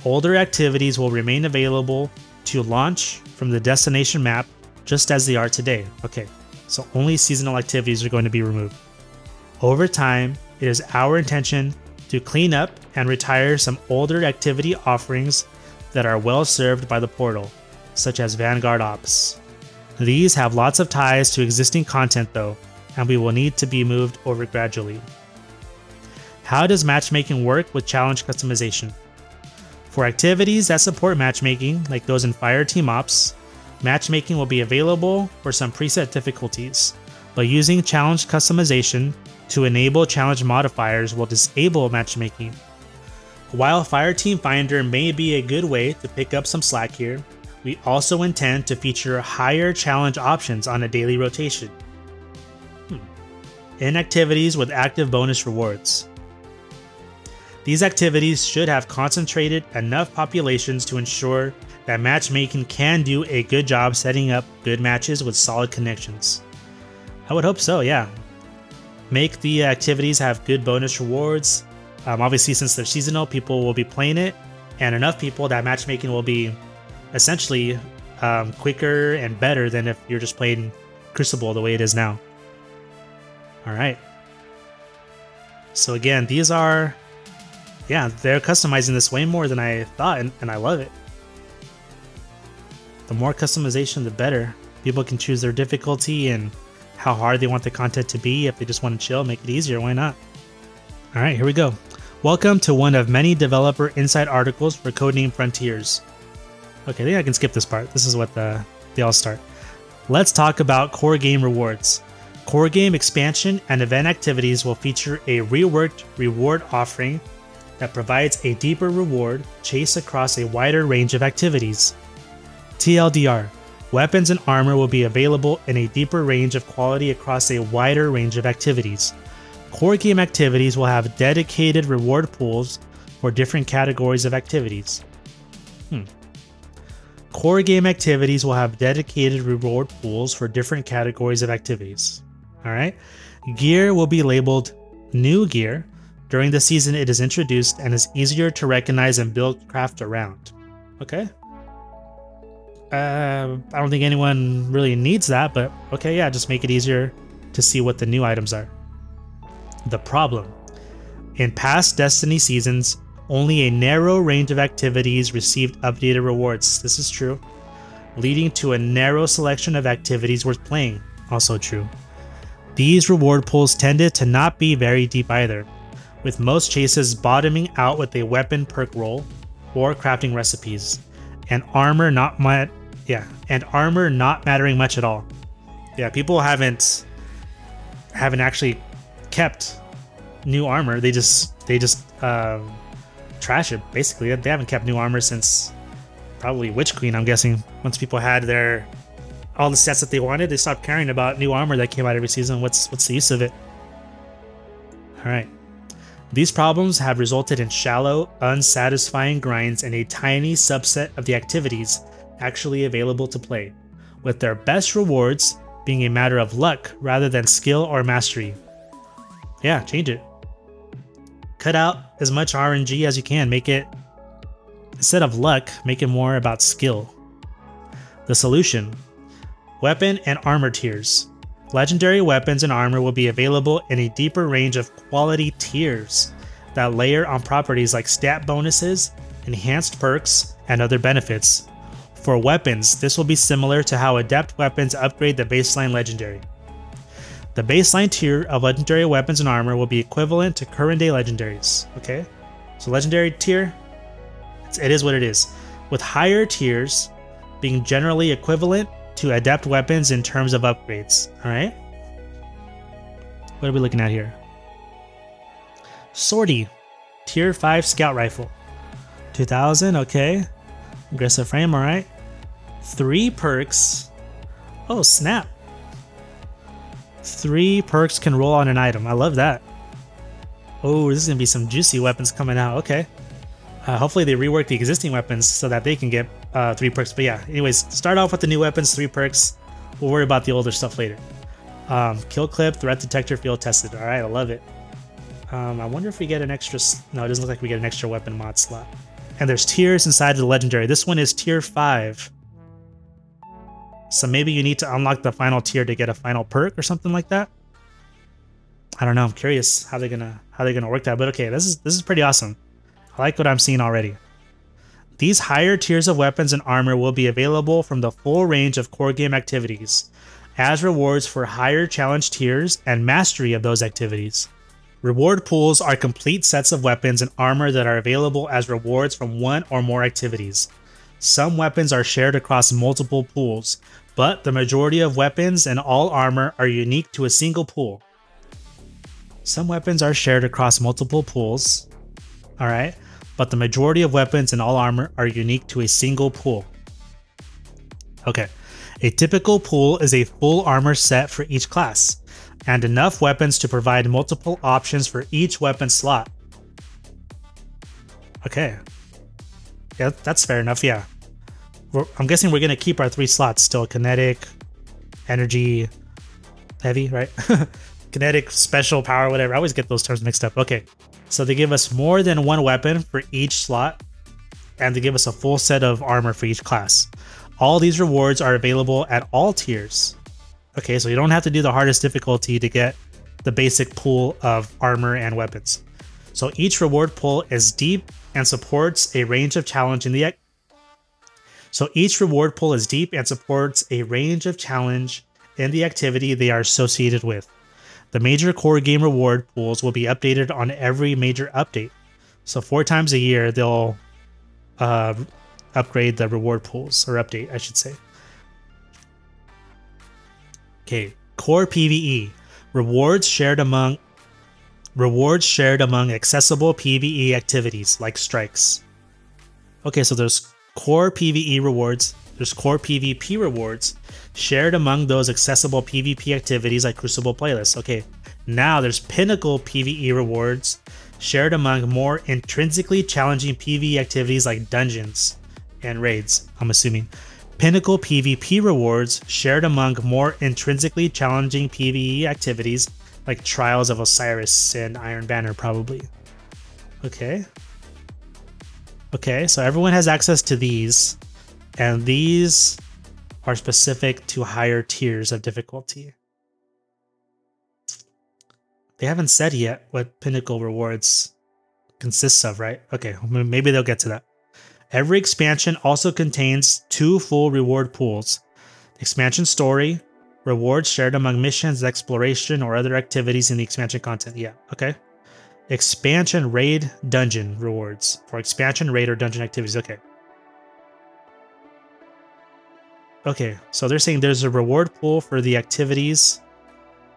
Older activities will remain available to launch from the destination map just as they are today. Okay, so only seasonal activities are going to be removed. Over time, it is our intention to clean up and retire some older activity offerings that are well served by the portal, such as Vanguard Ops. These have lots of ties to existing content though, and we will need to be moved over gradually. How does matchmaking work with challenge customization? For activities that support matchmaking, like those in Fireteam Ops, matchmaking will be available for some preset difficulties, but using challenge customization to enable challenge modifiers will disable matchmaking. While Fireteam Finder may be a good way to pick up some slack here, we also intend to feature higher challenge options on a daily rotation. In activities with active bonus rewards. These activities should have concentrated enough populations to ensure that matchmaking can do a good job setting up good matches with solid connections. I would hope so, yeah. Make the activities have good bonus rewards. Obviously, since they're seasonal, people will be playing it, and enough people that matchmaking will be essentially quicker and better than if you're just playing Crucible the way it is now. Alright. So again, these are... yeah, they're customizing this way more than I thought, and I love it. The more customization, the better. People can choose their difficulty and how hard they want the content to be. If they just want to chill, make it easier, why not? Alright, here we go. Welcome to one of many developer insight articles for CodeName Frontiers. Okay, I think I can skip this part. This is what they all start. Let's talk about core game rewards. Core game expansion and event activities will feature a reworked reward offering that provides a deeper reward chase across a wider range of activities. TLDR, weapons and armor will be available in a deeper range of quality across a wider range of activities. Core game activities will have dedicated reward pools for different categories of activities. Core game activities will have dedicated reward pools for different categories of activities. Alright. Gear will be labeled New Gear. During the season it is introduced and is easier to recognize and build craft around. Okay. I don't think anyone really needs that, but okay, yeah, just make it easier to see what the new items are. The problem. In past Destiny seasons, only a narrow range of activities received updated rewards. This is true. Leading to a narrow selection of activities worth playing. Also true. These reward pools tended to not be very deep either, with most chases bottoming out with a weapon perk roll or crafting recipes, and armor not mattering much at all. Yeah, people haven't actually kept new armor. They just trash it basically. They haven't kept new armor since probably Witch Queen, I'm guessing. Once people had all the sets that they wanted, they stopped caring about new armor that came out every season. What's the use of it? Alright. These problems have resulted in shallow, unsatisfying grinds and a tiny subset of the activities actually available to play, with their best rewards being a matter of luck rather than skill or mastery. Yeah, change it. Cut out as much RNG as you can. Make it, instead of luck, make it more about skill. The solution: weapon and armor tiers. Legendary weapons and armor will be available in a deeper range of quality tiers that layer on properties like stat bonuses, enhanced perks, and other benefits. For weapons, this will be similar to how adept weapons upgrade the baseline legendary. The baseline tier of legendary weapons and armor will be equivalent to current day legendaries. Okay, so legendary tier, it is what it is, with higher tiers being generally equivalent to adept weapons in terms of upgrades. All right, what are we looking at here? Swordy, tier 5 scout rifle, 2000. Okay, aggressive frame. All right, 3 perks. Oh snap, 3 perks can roll on an item. I love that. Oh, this is gonna be some juicy weapons coming out. Okay, hopefully they rework the existing weapons so that they can get 3 perks. But yeah, anyways, start off with the new weapons, 3 perks. We'll worry about the older stuff later. Kill clip, threat detector, field tested. All right, I love it. I wonder if we get an extra. No, it doesn't look like we get an extra weapon mod slot. And there's tiers inside of the legendary. This one is tier 5. So maybe you need to unlock the final tier to get a final perk or something like that. I don't know. I'm curious how they're gonna work that. But okay, this is pretty awesome. I like what I'm seeing already. These higher tiers of weapons and armor will be available from the full range of core game activities as rewards for higher challenge tiers and mastery of those activities. Reward pools are complete sets of weapons and armor that are available as rewards from one or more activities. Some weapons are shared across multiple pools, but the majority of weapons and all armor are unique to a single pool. Some weapons are shared across multiple pools, alright, but the majority of weapons and all armor are unique to a single pool. Okay, a typical pool is a full armor set for each class, and enough weapons to provide multiple options for each weapon slot. Okay. Yeah, that's fair enough, yeah. I'm guessing we're going to keep our 3 slots still. Kinetic, energy, heavy, right? Kinetic, special, power, whatever. I always get those terms mixed up. Okay, so they give us more than 1 weapon for each slot, and they give us a full set of armor for each class. All these rewards are available at all tiers. Okay, so you don't have to do the hardest difficulty to get the basic pool of armor and weapons. So each reward pool is deep and supports a range of challenge in the activity they are associated with. The major core game reward pools will be updated on every major update. So 4 times a year they'll upgrade the reward pools, or update, I should say. Okay, core PvE. Rewards shared among accessible PvE activities like strikes. Okay, so there's core PvE rewards, there's core PvP rewards shared among those accessible PvP activities like Crucible playlists. Okay, now there's pinnacle PvE rewards shared among more intrinsically challenging PvE activities like dungeons and raids, I'm assuming. Pinnacle PvP rewards shared among more intrinsically challenging PvE activities like Trials of Osiris and Iron Banner, probably. Okay. Okay, so everyone has access to these, and these are specific to higher tiers of difficulty. They haven't said yet what pinnacle rewards consists of, right? Okay, maybe they'll get to that. Every expansion also contains 2 full reward pools. Expansion story, rewards shared among missions, exploration, or other activities in the expansion content. Yeah, okay. Expansion raid dungeon rewards for expansion raid or dungeon activities. Okay. Okay, so they're saying there's a reward pool for the activities,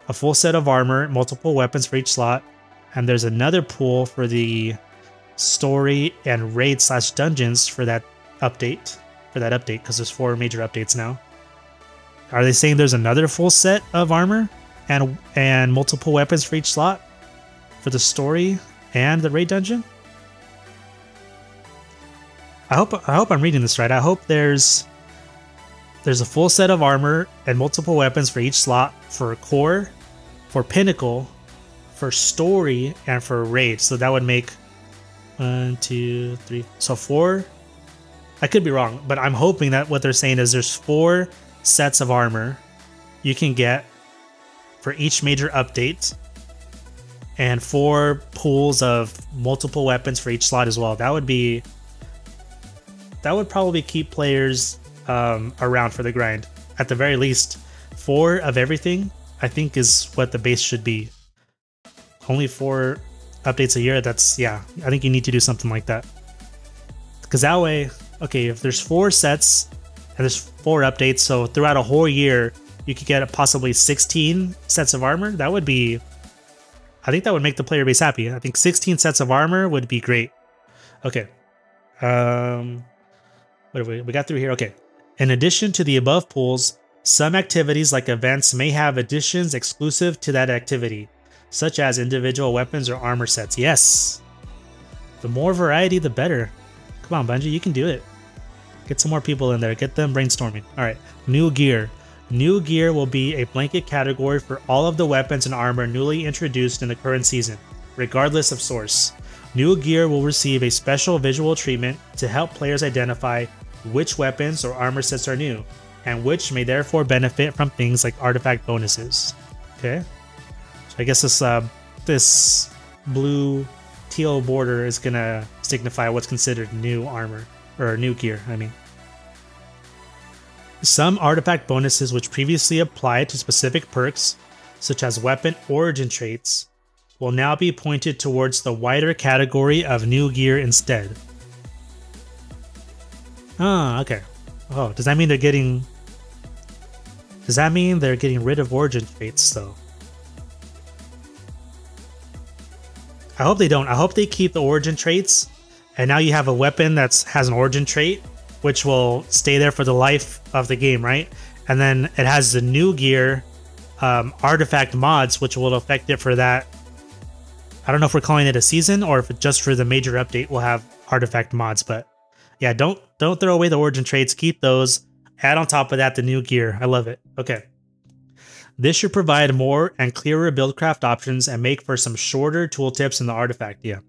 a full set of armor, multiple weapons for each slot, and there's another pool for the story and raid / dungeons for that update. Because there's 4 major updates now. Are they saying there's another full set of armor and multiple weapons for each slot for the story and the raid dungeon? I hope I'm reading this right. I hope there's a full set of armor and multiple weapons for each slot for core, for pinnacle, for story, and for raid. So that would make 1, 2, 3, so 4 I could be wrong, but I'm hoping that what they're saying is there's 4 sets of armor you can get for each major update, and 4 pools of multiple weapons for each slot as well. That would probably keep players around for the grind. At the very least, 4 of everything, I think, is what the base should be. Only 4 updates a year, that's, yeah, I think you need to do something like that. Because that way, okay, if there's 4 sets and there's 4 updates, so throughout a whole year, you could get possibly 16 sets of armor. That would be, I think that would make the player base happy. I think 16 sets of armor would be great. Okay. What we got through here? Okay. In addition to the above pools, some activities like events may have additions exclusive to that activity, such as individual weapons or armor sets. Yes. The more variety, the better. Come on, Bungie, you can do it. Get some more people in there. Get them brainstorming. All right. New gear. New gear will be a blanket category for all of the weapons and armor newly introduced in the current season, regardless of source. New gear will receive a special visual treatment to help players identify which weapons or armor sets are new, and which may therefore benefit from things like artifact bonuses. Okay, so I guess this blue teal border is gonna signify what's considered new armor, or new gear, I mean. Some artifact bonuses which previously applied to specific perks, such as weapon origin traits, will now be pointed towards the wider category of new gear instead. Ah, okay. Oh, does that mean they're getting... Does that mean they're getting rid of origin traits, though? I hope they don't. I hope they keep the origin traits, and now you have a weapon that has an origin trait, which will stay there for the life of the game, right? And then it has the new gear artifact mods, which will affect it for that. I don't know if we're calling it a season or if it just for the major update will have artifact mods, but yeah, don't throw away the origin traits. Keep those. Add on top of that the new gear. I love it. Okay. This should provide more and clearer buildcraft options and make for some shorter tooltips in the artifact. Yeah.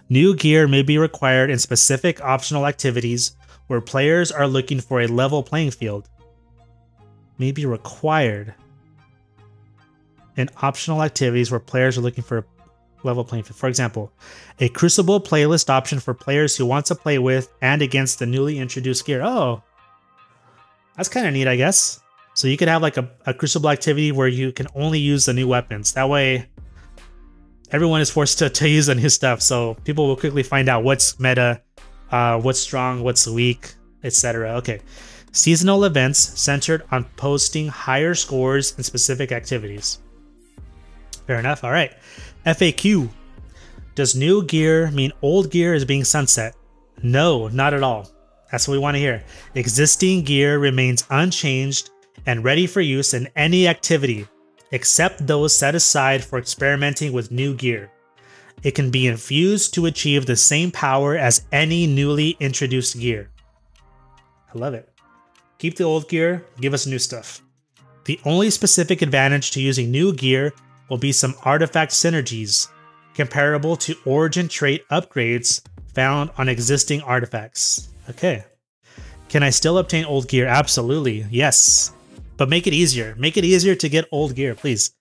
New gear may be required in specific optional activities where players are looking for a level playing field. May be required in optional activities where players are looking for a level playing field. For example, a Crucible playlist option for players who want to play with and against the newly introduced gear. Oh, that's kind of neat, I guess. So you could have like a Crucible activity where you can only use the new weapons. That way, everyone is forced to use the new stuff. So people will quickly find out what's meta, what's strong, what's weak, etc. Okay. Seasonal events centered on posting higher scores in specific activities. Fair enough. All right. FAQ. Does new gear mean old gear is being sunset? No, not at all. That's what we want to hear. Existing gear remains unchanged and ready for use in any activity, except those set aside for experimenting with new gear. It can be infused to achieve the same power as any newly introduced gear. I love it. Keep the old gear, give us new stuff. The only specific advantage to using new gear will be some artifact synergies, comparable to origin trait upgrades found on existing artifacts. Okay. Can I still obtain old gear? Absolutely, yes. But make it easier. Make it easier to get old gear, please.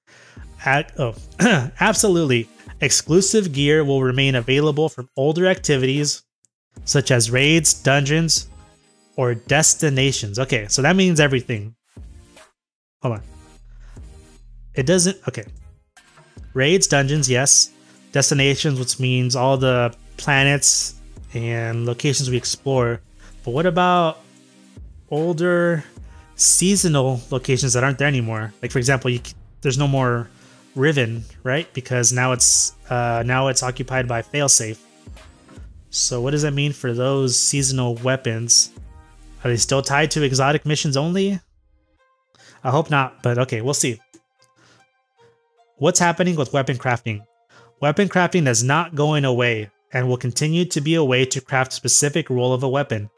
Absolutely. Exclusive gear will remain available from older activities, such as raids, dungeons, or destinations. Okay, so that means everything. Hold on. It doesn't... Okay. Raids, dungeons, yes. Destinations, which means all the planets and locations we explore. But what about older seasonal locations that aren't there anymore? Like, for example, there's no more Riven, right? Because now it's occupied by Failsafe. So what does that mean for those seasonal weapons? Are they still tied to exotic missions only? I hope not, but okay, we'll see. What's happening with weapon crafting? Weapon crafting is not going away and will continue to be a way to craft a specific role of a weapon.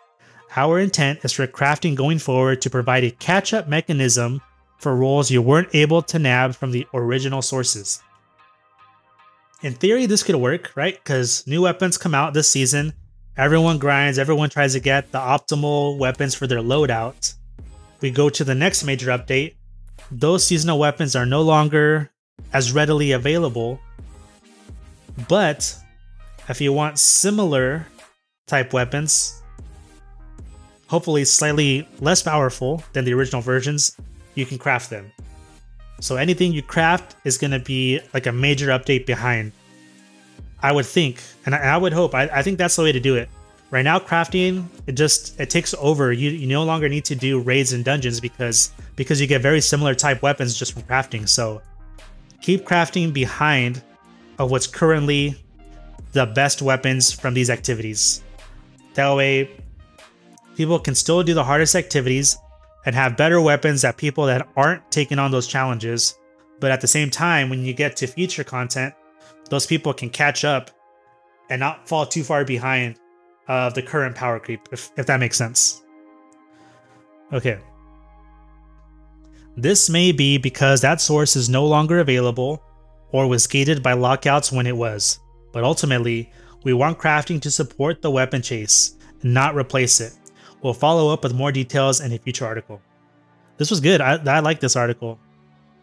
Our intent is for crafting going forward to provide a catch-up mechanism for roles you weren't able to nab from the original sources. In theory, this could work, right? Because new weapons come out this season, Everyone grinds, everyone tries to get the optimal weapons for their loadout. We go to the next major update. Those seasonal weapons are no longer as readily available, but if you want similar type weapons, hopefully slightly less powerful than the original versions, you can craft them. So anything you craft is going to be like a major update behind, I would think, and I would hope. I think that's the way to do it. Right now, crafting, it takes over. You no longer need to do raids and dungeons because you get very similar type weapons just from crafting. So keep crafting behind of what's currently the best weapons from these activities. That way, people can still do the hardest activities and have better weapons that people that aren't taking on those challenges. But at the same time, when you get to feature content, those people can catch up and not fall too far behind of the current power creep, if that makes sense. Okay. This may be because that source is no longer available or was gated by lockouts when it was. But ultimately, we want crafting to support the weapon chase and not replace it. We'll follow up with more details in a future article. This was good. I like this article.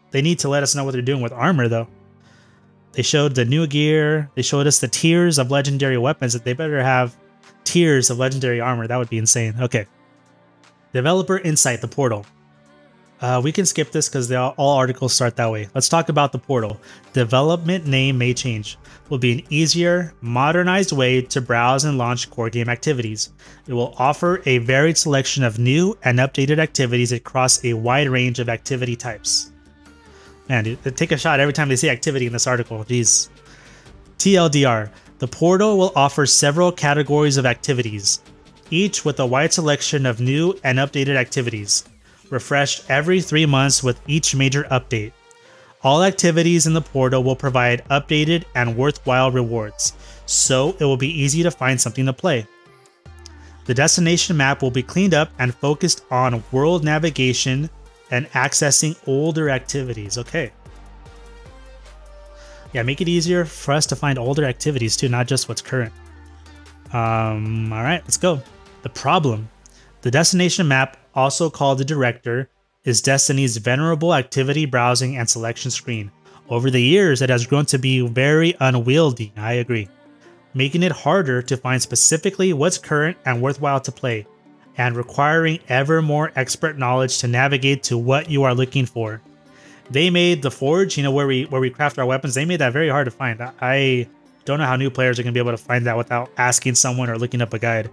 They need to let us know what they're doing with armor, though. They showed the new gear. They showed us the tiers of legendary weapons. That they better have tiers of legendary armor. That would be insane. Okay. Developer Insight, the portal. We can skip this because all articles start that way. Let's talk about the portal. Development name may change. Will be an easier, modernized way to browse and launch core game activities. It will offer a varied selection of new and updated activities across a wide range of activity types. Man, dude, they take a shot every time they say activity in this article. Jeez. TLDR. The portal will offer several categories of activities, each with a wide selection of new and updated activities, refreshed every 3 months with each major update. All activities in the portal will provide updated and worthwhile rewards, so it will be easy to find something to play. The destination map will be cleaned up and focused on world navigation and accessing older activities. Okay. Yeah, make it easier for us to find older activities too, not just what's current. Alright, let's go. The problem. The destination map, also called the director, is Destiny's venerable activity browsing and selection screen. Over the years, it has grown to be very unwieldy, I agree, making it harder to find specifically what's current and worthwhile to play, and requiring ever more expert knowledge to navigate to what you are looking for. They made the forge, where we craft our weapons, they made that very hard to find. I don't know how new players are going to be able to find that without asking someone or looking up a guide.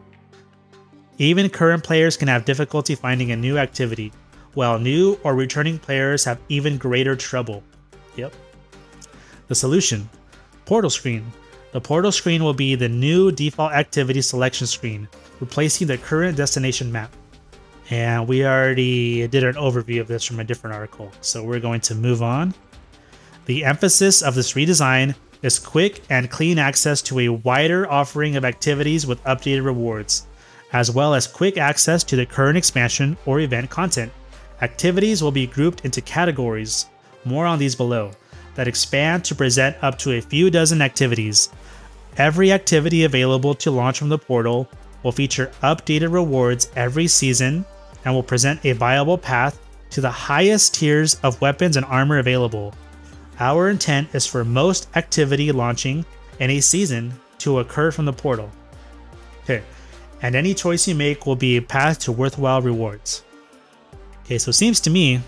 Even current players can have difficulty finding a new activity, while new or returning players have even greater trouble. Yep. The solution. Portal screen. The portal screen will be the new default activity selection screen, replacing the current destination map. And we already did an overview of this from a different article, so we're going to move on. The emphasis of this redesign is quick and clean access to a wider offering of activities with updated rewards, as well as quick access to the current expansion or event content. Activities will be grouped into categories, more on these below, that expand to present up to a few dozen activities. Every activity available to launch from the portal will feature updated rewards every season and will present a viable path to the highest tiers of weapons and armor available. Our intent is for most activity launching in a season to occur from the portal. Okay, and any choice you make will be a path to worthwhile rewards. Okay, so it seems to me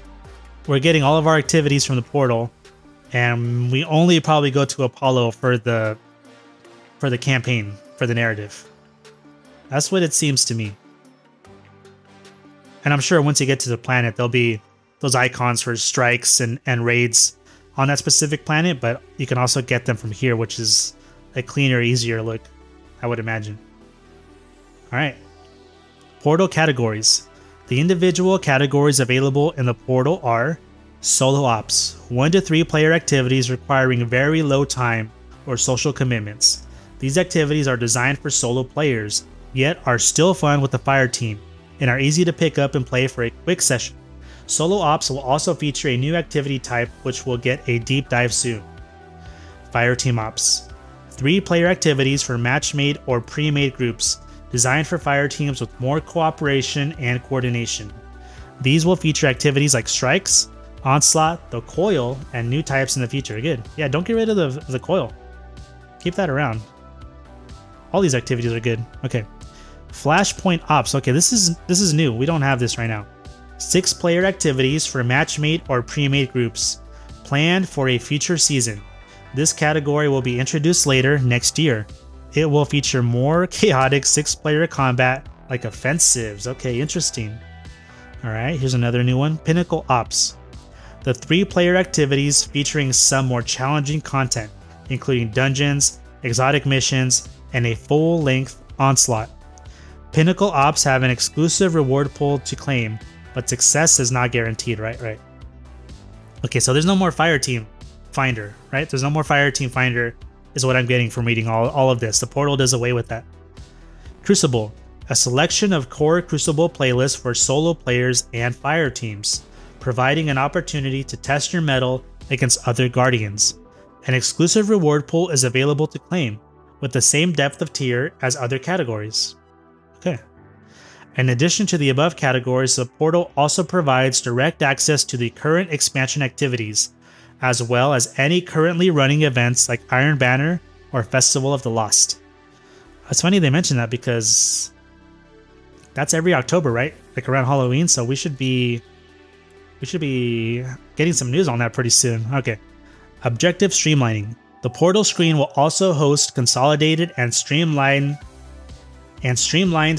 we're getting all of our activities from the portal, and we only probably go to Apollo for the campaign, for the narrative. That's what it seems to me. And I'm sure once you get to the planet, there'll be those icons for strikes and raids on that specific planet, but you can also get them from here, which is a cleaner, easier look, I would imagine. Alright. Portal categories. The individual categories available in the portal are solo ops, 1 to 3 player activities requiring very low time or social commitments. These activities are designed for solo players, yet are still fun with the fire team, and are easy to pick up and play for a quick session. Solo ops will also feature a new activity type which will get a deep dive soon. Fire team ops. 3-player activities for match-made or pre-made groups, designed for fire teams with more cooperation and coordination. These will feature activities like strikes, onslaught, the coil, and new types in the future. Good. Yeah, don't get rid of the coil. Keep that around. All these activities are good. Okay. Flashpoint Ops. Okay, this is new. We don't have this right now. 6-player activities for match-made or pre-made groups, planned for a future season. This category will be introduced later next year. It will feature more chaotic 6-player combat like offensives. Okay, interesting. Alright, here's another new one. Pinnacle Ops. The 3-player activities featuring some more challenging content, including dungeons, exotic missions, and a full-length onslaught. Pinnacle Ops have an exclusive reward pool to claim, but success is not guaranteed, right? Okay, so there's no more Fire Team Finder, right? There's no more Fire Team Finder is what I'm getting from reading all of this. The portal does away with that. Crucible. A selection of core Crucible playlists for solo players and fire teams, providing an opportunity to test your mettle against other Guardians. An exclusive reward pool is available to claim, with the same depth of tier as other categories. Okay. In addition to the above categories, the portal also provides direct access to the current expansion activities, as well as any currently running events like Iron Banner or Festival of the Lost. It's funny they mentioned that because that's every October, right? Like around Halloween, so we should be getting some news on that pretty soon. Okay. Objective streamlining. The portal screen will also host consolidated and streamlined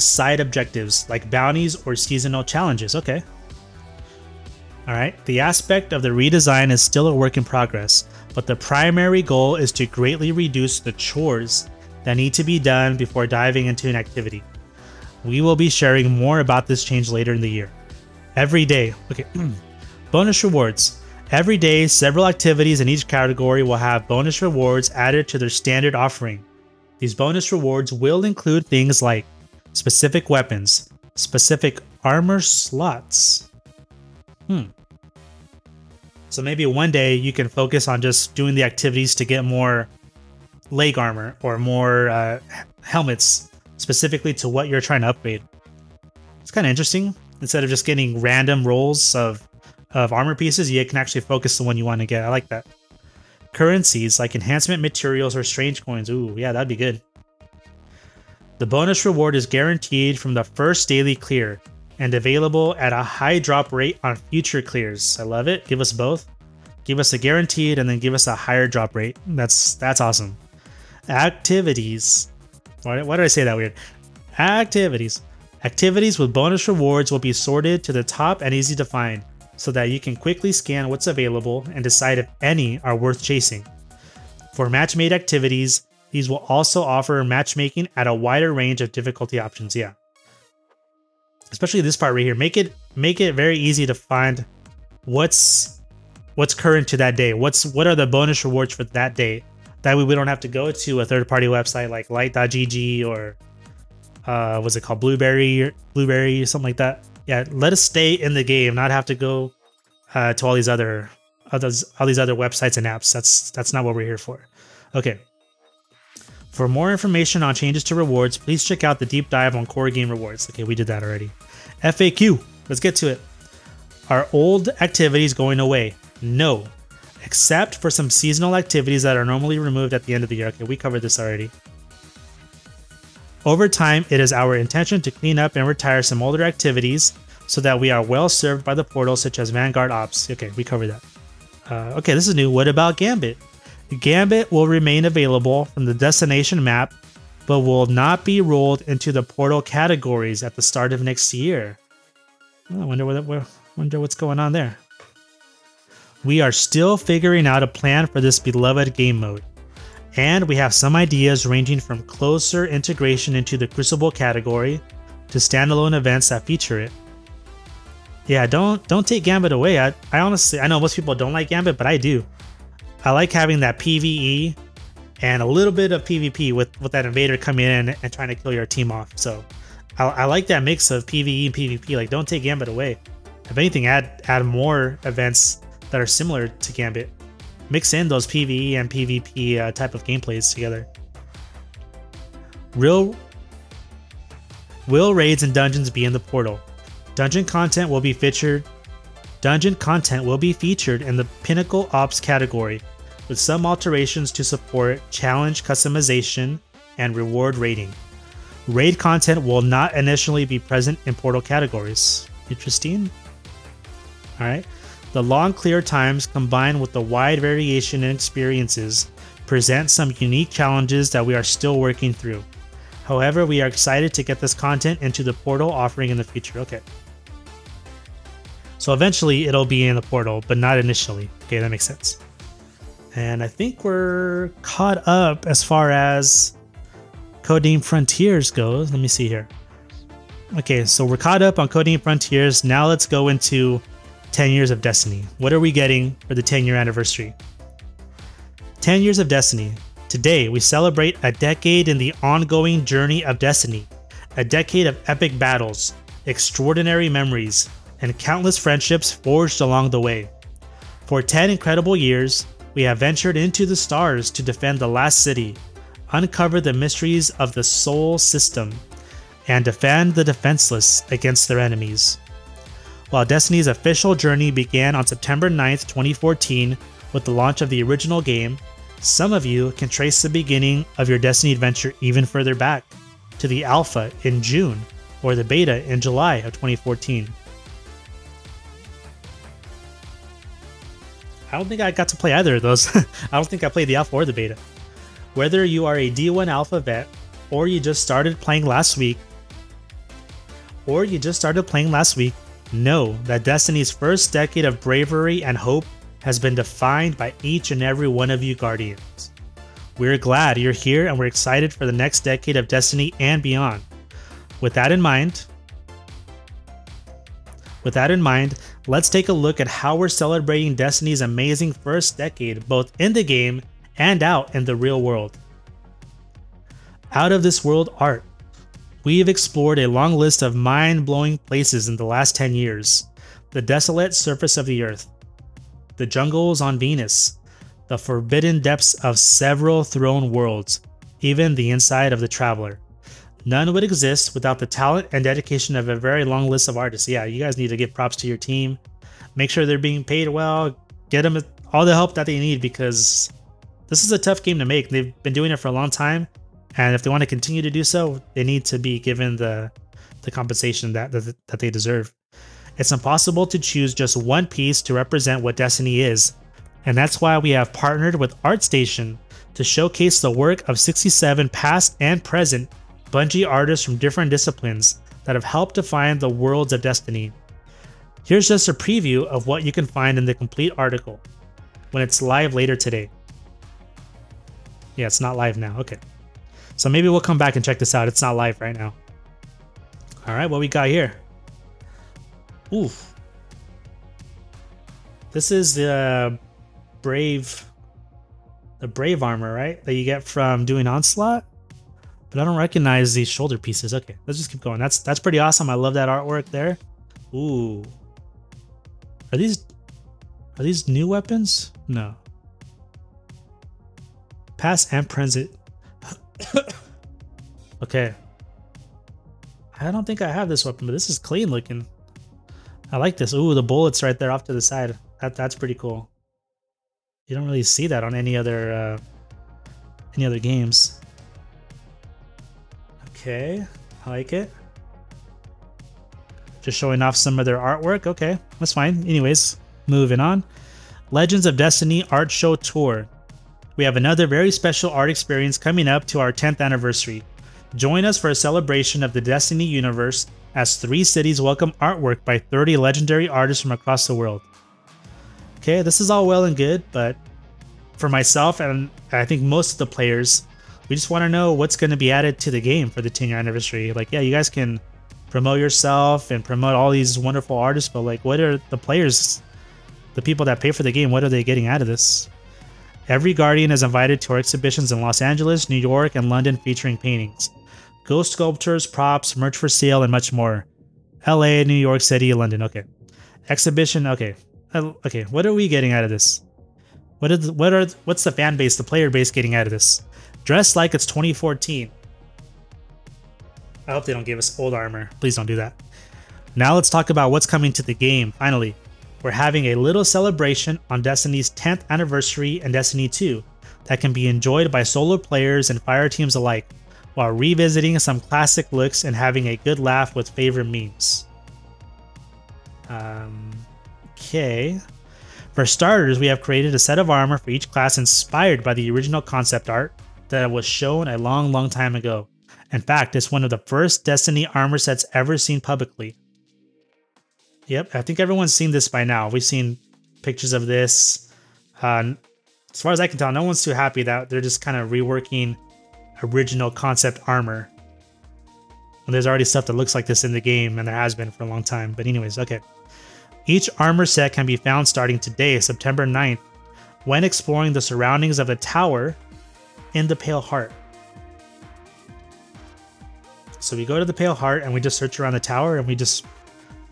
side objectives like bounties or seasonal challenges. Okay. Alright, the aspect of the redesign is still a work in progress, but the primary goal is to greatly reduce the chores that need to be done before diving into an activity. We will be sharing more about this change later in the year. Every day. Okay. Bonus rewards. Every day, several activities in each category will have bonus rewards added to their standard offering. These bonus rewards will include things like specific weapons, specific armor slots. So maybe one day you can focus on just doing the activities to get more leg armor or more helmets specifically to what you're trying to upgrade. It's kind of interesting. Instead of just getting random rolls of armor pieces, you can actually focus the one you want to get. I like that. Currencies like enhancement materials or strange coins. Ooh, yeah, that'd be good. The bonus reward is guaranteed from the first daily clear and available at a high drop rate on future clears. I love it. Give us both. Give us a guaranteed and then give us a higher drop rate. That's awesome. Activities. Why did I say that weird? Activities. Activities with bonus rewards will be sorted to the top and easy to find, so that you can quickly scan what's available and decide if any are worth chasing. For match-made activities, these will also offer matchmaking at a wider range of difficulty options. Yeah. Especially this part right here. Make it very easy to find what's current to that day. What are the bonus rewards for that day? That way we don't have to go to a third-party website like light.gg or what's it called? Blueberry, something like that. Yeah, let us stay in the game, not have to go to all these other websites and apps. That's not what we're here for. Okay. For more information on changes to rewards, please check out the deep dive on core game rewards. Okay, we did that already. FAQ. Let's get to it. Are old activities going away? No, except for some seasonal activities that are normally removed at the end of the year. Okay, we covered this already. Over time, it is our intention to clean up and retire some older activities so that we are well served by the portal, such as Vanguard Ops. Okay, we covered that. Okay, this is new. What about Gambit? Gambit will remain available from the destination map, but will not be rolled into the portal categories at the start of next year. Oh, I wonder what's going on there. We are still figuring out a plan for this beloved game mode, and we have some ideas ranging from closer integration into the Crucible category to standalone events that feature it. Yeah, don't take Gambit away. I honestly, I know most people don't like Gambit, but I do. I like having that PvE and a little bit of PvP with that invader coming in and trying to kill your team off. So I like that mix of PvE and PvP. Like, don't take Gambit away. If anything, add more events that are similar to Gambit. Mix in those PvE and PvP type of gameplays together. Will raids and dungeons be in the portal? Dungeon content will be featured in the Pinnacle Ops category, with some alterations to support challenge customization and reward rating. Raid content will not initially be present in portal categories. Interesting. Alright. The long clear times combined with the wide variation in experiences present some unique challenges that we are still working through. However, we are excited to get this content into the portal offering in the future. Okay. So eventually it'll be in the portal, but not initially. Okay, that makes sense. And I think we're caught up as far as CodeName Frontiers goes. Let me see here. Okay, so we're caught up on CodeName Frontiers. Now let's go into 10 years of Destiny. What are we getting for the 10-year anniversary? 10 years of Destiny. Today, we celebrate a decade in the ongoing journey of Destiny. A decade of epic battles, extraordinary memories, and countless friendships forged along the way. For 10 incredible years, we have ventured into the stars to defend the last city, uncover the mysteries of the Sol system, and defend the defenseless against their enemies. While Destiny's official journey began on September 9th, 2014 with the launch of the original game, some of you can trace the beginning of your Destiny adventure even further back, to the alpha in June or the beta in July of 2014. I don't think I got to play either of those. I don't think I played the alpha or the beta. Whether you are a D1 alpha vet or you just started playing last week, know that Destiny's first decade of bravery and hope has been defined by each and every one of you Guardians. We're glad you're here and we're excited for the next decade of Destiny and beyond. With that in mind, let's take a look at how we're celebrating Destiny's amazing first decade both in the game and out in the real world. Out of this world art. We've explored a long list of mind-blowing places in the last 10 years. The desolate surface of the Earth, the jungles on Venus, the forbidden depths of several throne worlds, even the inside of the Traveler. None would exist without the talent and dedication of a very long list of artists. Yeah, you guys need to give props to your team. Make sure they're being paid well. Get them all the help that they need because this is a tough game to make. They've been doing it for a long time. And if they want to continue to do so, they need to be given the compensation that they deserve. It's impossible to choose just one piece to represent what Destiny is. And that's why we have partnered with ArtStation to showcase the work of 67 past and present Bungie artists from different disciplines that have helped define the worlds of Destiny. Here's just a preview of what you can find in the complete article when it's live later today. Yeah, it's not live now. Okay. So maybe we'll come back and check this out. It's not live right now. All right, what we got here? Oof. This is the brave armor, right? That you get from doing Onslaught. But I don't recognize these shoulder pieces. Okay, let's just keep going. That's pretty awesome. I love that artwork there. Ooh. Are these new weapons? No. Past and present. Okay. I don't think I have this weapon, but this is clean looking. I like this. Ooh, the bullets right there off to the side. That's pretty cool. You don't really see that on any other games. Okay, I like it. Just showing off some of their artwork. Okay, that's fine. Anyways, moving on. Legends of Destiny Art Show Tour. We have another very special art experience coming up to our 10th anniversary. Join us for a celebration of the Destiny universe as 3 cities welcome artwork by 30 legendary artists from across the world. Okay, this is all well and good, but for myself and I think most of the players, we just want to know what's going to be added to the game for the 10-year anniversary. Like, yeah, you guys can promote yourself and promote all these wonderful artists, but like, what are the players, the people that pay for the game, what are they getting out of this? Every Guardian is invited to our exhibitions in Los Angeles, New York, and London featuring paintings, ghost sculptures, props, merch for sale, and much more. LA, New York City, London. Okay. Exhibition. Okay. Okay. What are we getting out of this? What's the fan base, the player base getting out of this? Dress like it's 2014. I hope they don't give us old armor. Please don't do that. Now let's talk about what's coming to the game. Finally, we're having a little celebration on Destiny's 10th anniversary and Destiny 2 that can be enjoyed by solo players and fire teams alike, while revisiting some classic looks and having a good laugh with favorite memes. Okay. For starters, we have created a set of armor for each class inspired by the original concept art that was shown a long time ago. In fact, it's one of the first Destiny armor sets ever seen publicly. Yep, I think everyone's seen this by now. We've seen pictures of this. As far as I can tell, no one's too happy that they're just kind of reworking original concept armor. And there's already stuff that looks like this in the game, and there has been for a long time. But anyways, okay. Each armor set can be found starting today, September 9th, when exploring the surroundings of the tower in the Pale Heart. So we go to the Pale Heart and we just search around the tower and we just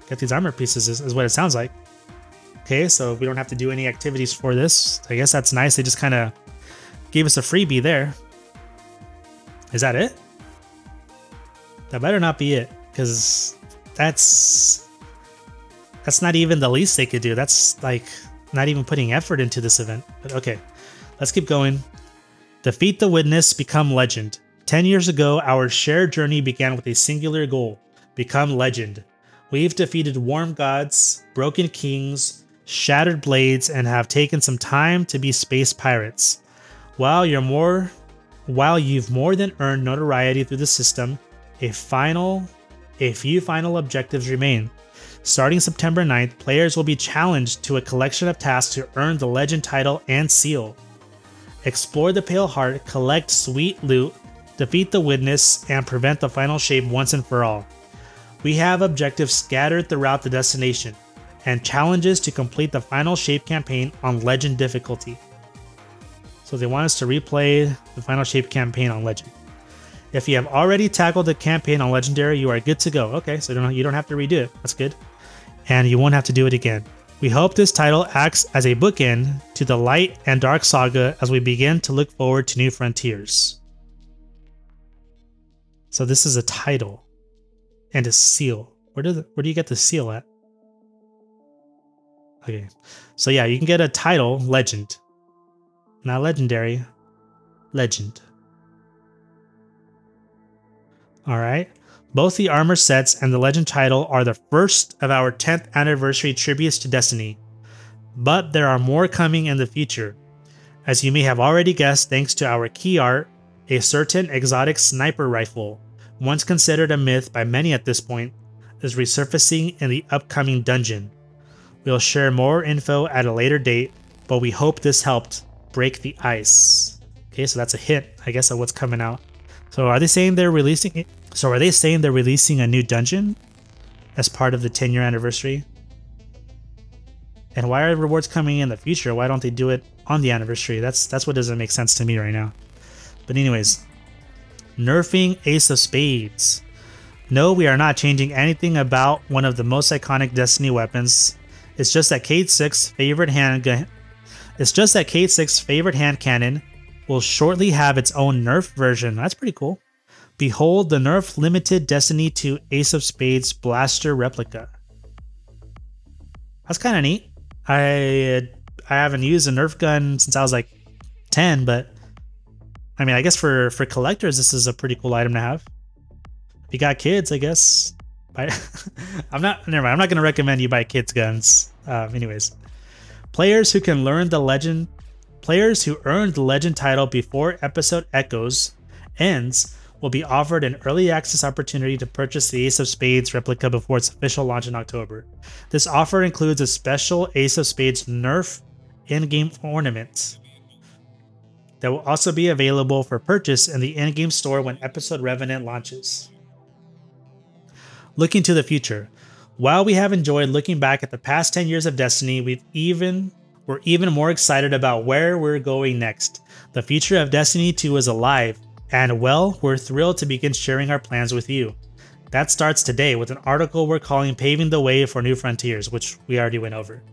get these armor pieces is what it sounds like. Okay, so we don't have to do any activities for this. I guess that's nice. They just kind of gave us a freebie there. Is that it? That better not be it, because that's not even the least they could do. That's like not even putting effort into this event. But okay, let's keep going. Defeat the Witness, become legend. 10 years ago, our shared journey began with a singular goal: become legend. We've defeated warm gods, broken kings, shattered blades, and have taken some time to be space pirates. While you've more than earned notoriety through the system, a few final objectives remain. Starting September 9th, players will be challenged to a collection of tasks to earn the legend title and seal. Explore the Pale Heart, collect sweet loot, defeat the Witness, and prevent the final shape once and for all. We have objectives scattered throughout the destination, and challenges to complete the final shape campaign on Legend difficulty. So they want us to replay the final shape campaign on Legend. If you have already tackled the campaign on Legendary, you are good to go. Okay, so you don't have to redo it. That's good. And you won't have to do it again. We hope this title acts as a bookend to the Light and Dark saga as we begin to look forward to new frontiers. So this is a title and a seal. Where do you get the seal at? Okay, so yeah, you can get a title, Legend. Not Legendary, Legend. Alright, both the armor sets and the Legend title are the first of our 10th anniversary tributes to Destiny. But there are more coming in the future. As you may have already guessed, thanks to our key art, a certain exotic sniper rifle, once considered a myth by many at this point, is resurfacing in the upcoming dungeon. We'll share more info at a later date, but we hope this helped break the ice. Okay, so that's a hint, I guess, of what's coming out. So are they saying they're releasing it? So are they saying they're releasing a new dungeon as part of the 10-year anniversary? And why are rewards coming in the future? Why don't they do it on the anniversary? That's what doesn't make sense to me right now. But anyways, nerfing Ace of Spades. No, we are not changing anything about one of the most iconic Destiny weapons. It's just that Cade 6's favorite hand cannon will shortly have its own nerf version. That's pretty cool. Behold the nerf limited Destiny 2 Ace of Spades blaster replica. That's kind of neat. I haven't used a nerf gun since I was like 10, but I mean, I guess for collectors, this is a pretty cool item to have. If you got kids, I guess. I'm not going to recommend you buy kids guns. Anyways, players who earned the Legend title before episode Echoes ends will be offered an early access opportunity to purchase the Ace of Spades replica before its official launch in October. This offer includes a special Ace of Spades Nerf in-game ornament that will also be available for purchase in the in-game store when episode Revenant launches. Looking to the future. While we have enjoyed looking back at the past 10 years of Destiny, we're even more excited about where we're going next. The future of Destiny 2 is alive, and well, we're thrilled to begin sharing our plans with you. That starts today with an article we're calling Paving the Way for New Frontiers, which we already went over.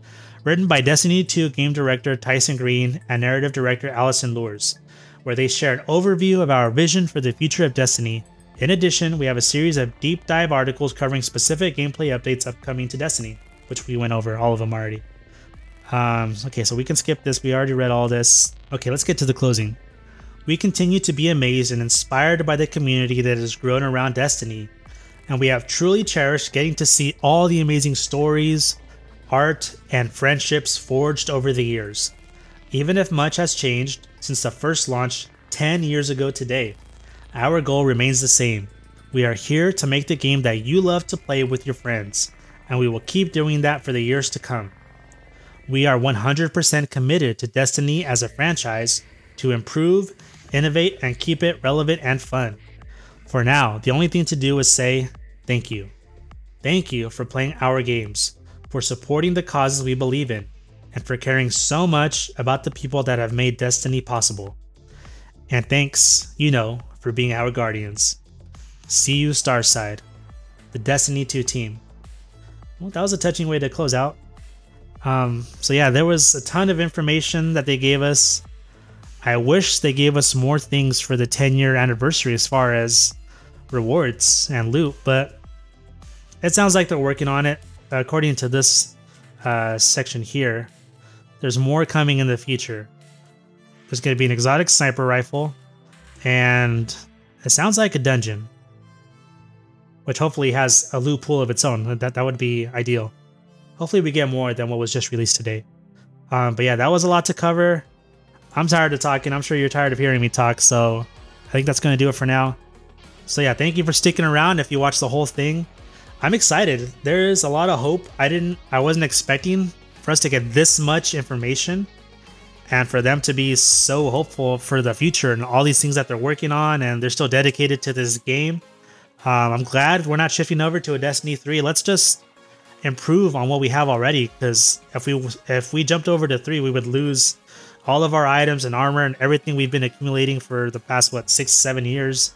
Written by Destiny 2 game director Tyson Green and narrative director Allison Lures, where they share an overview of our vision for the future of Destiny, In addition, we have a series of deep dive articles covering specific gameplay updates upcoming to Destiny, which we went over all of them already. Okay, so we can skip this. We already read all this. Okay, let's get to the closing. We continue to be amazed and inspired by the community that has grown around Destiny, and we have truly cherished getting to see all the amazing stories, art, and friendships forged over the years. Even if much has changed since the first launch 10 years ago today, our goal remains the same. We are here to make the game that you love to play with your friends, and we will keep doing that for the years to come. We are 100% committed to Destiny as a franchise to improve, innovate, and keep it relevant and fun. For now, the only thing to do is say thank you. Thank you for playing our games, for supporting the causes we believe in, and for caring so much about the people that have made Destiny possible. And thanks, for being our guardians. See you Starside, the Destiny 2 team. Well, that was a touching way to close out. So yeah, there was a ton of information that they gave us. I wish they gave us more things for the 10-year anniversary as far as rewards and loot, but it sounds like they're working on it. According to this section here, there's more coming in the future. There's going to be an exotic sniper rifle, and it sounds like a dungeon, which hopefully has a loot pool of its own. That would be ideal. Hopefully we get more than what was just released today. But yeah, that was a lot to cover. I'm tired of talking. I'm sure you're tired of hearing me talk, so I think that's going to do it for now. So yeah, thank you for sticking around if you watched the whole thing. I'm excited. There is a lot of hope. I wasn't expecting for us to get this much information and for them to be so hopeful for the future and all these things that they're working on, and they're still dedicated to this game. I'm glad we're not shifting over to a Destiny 3. Let's just improve on what we have already, because if we jumped over to 3, we would lose all of our items and armor and everything we've been accumulating for the past 6-7 years.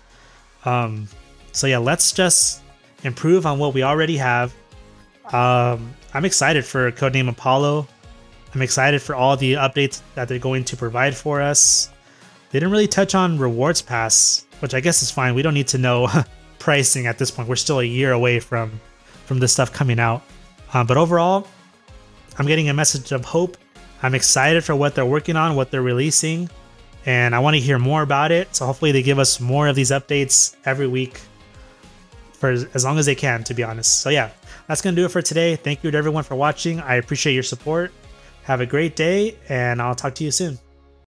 So yeah, let's just improve on what we already have. I'm excited for CodeName Apollo. I'm excited for all the updates that they're going to provide for us. They didn't really touch on rewards pass, which I guess is fine. We don't need to know pricing at this point. We're still a year away from this stuff coming out. But overall, I'm getting a message of hope. I'm excited for what they're working on, what they're releasing, and I want to hear more about it. So hopefully they give us more of these updates every week for as long as they can, to be honest. So yeah, that's going to do it for today. Thank you to everyone for watching. I appreciate your support. Have a great day, and I'll talk to you soon.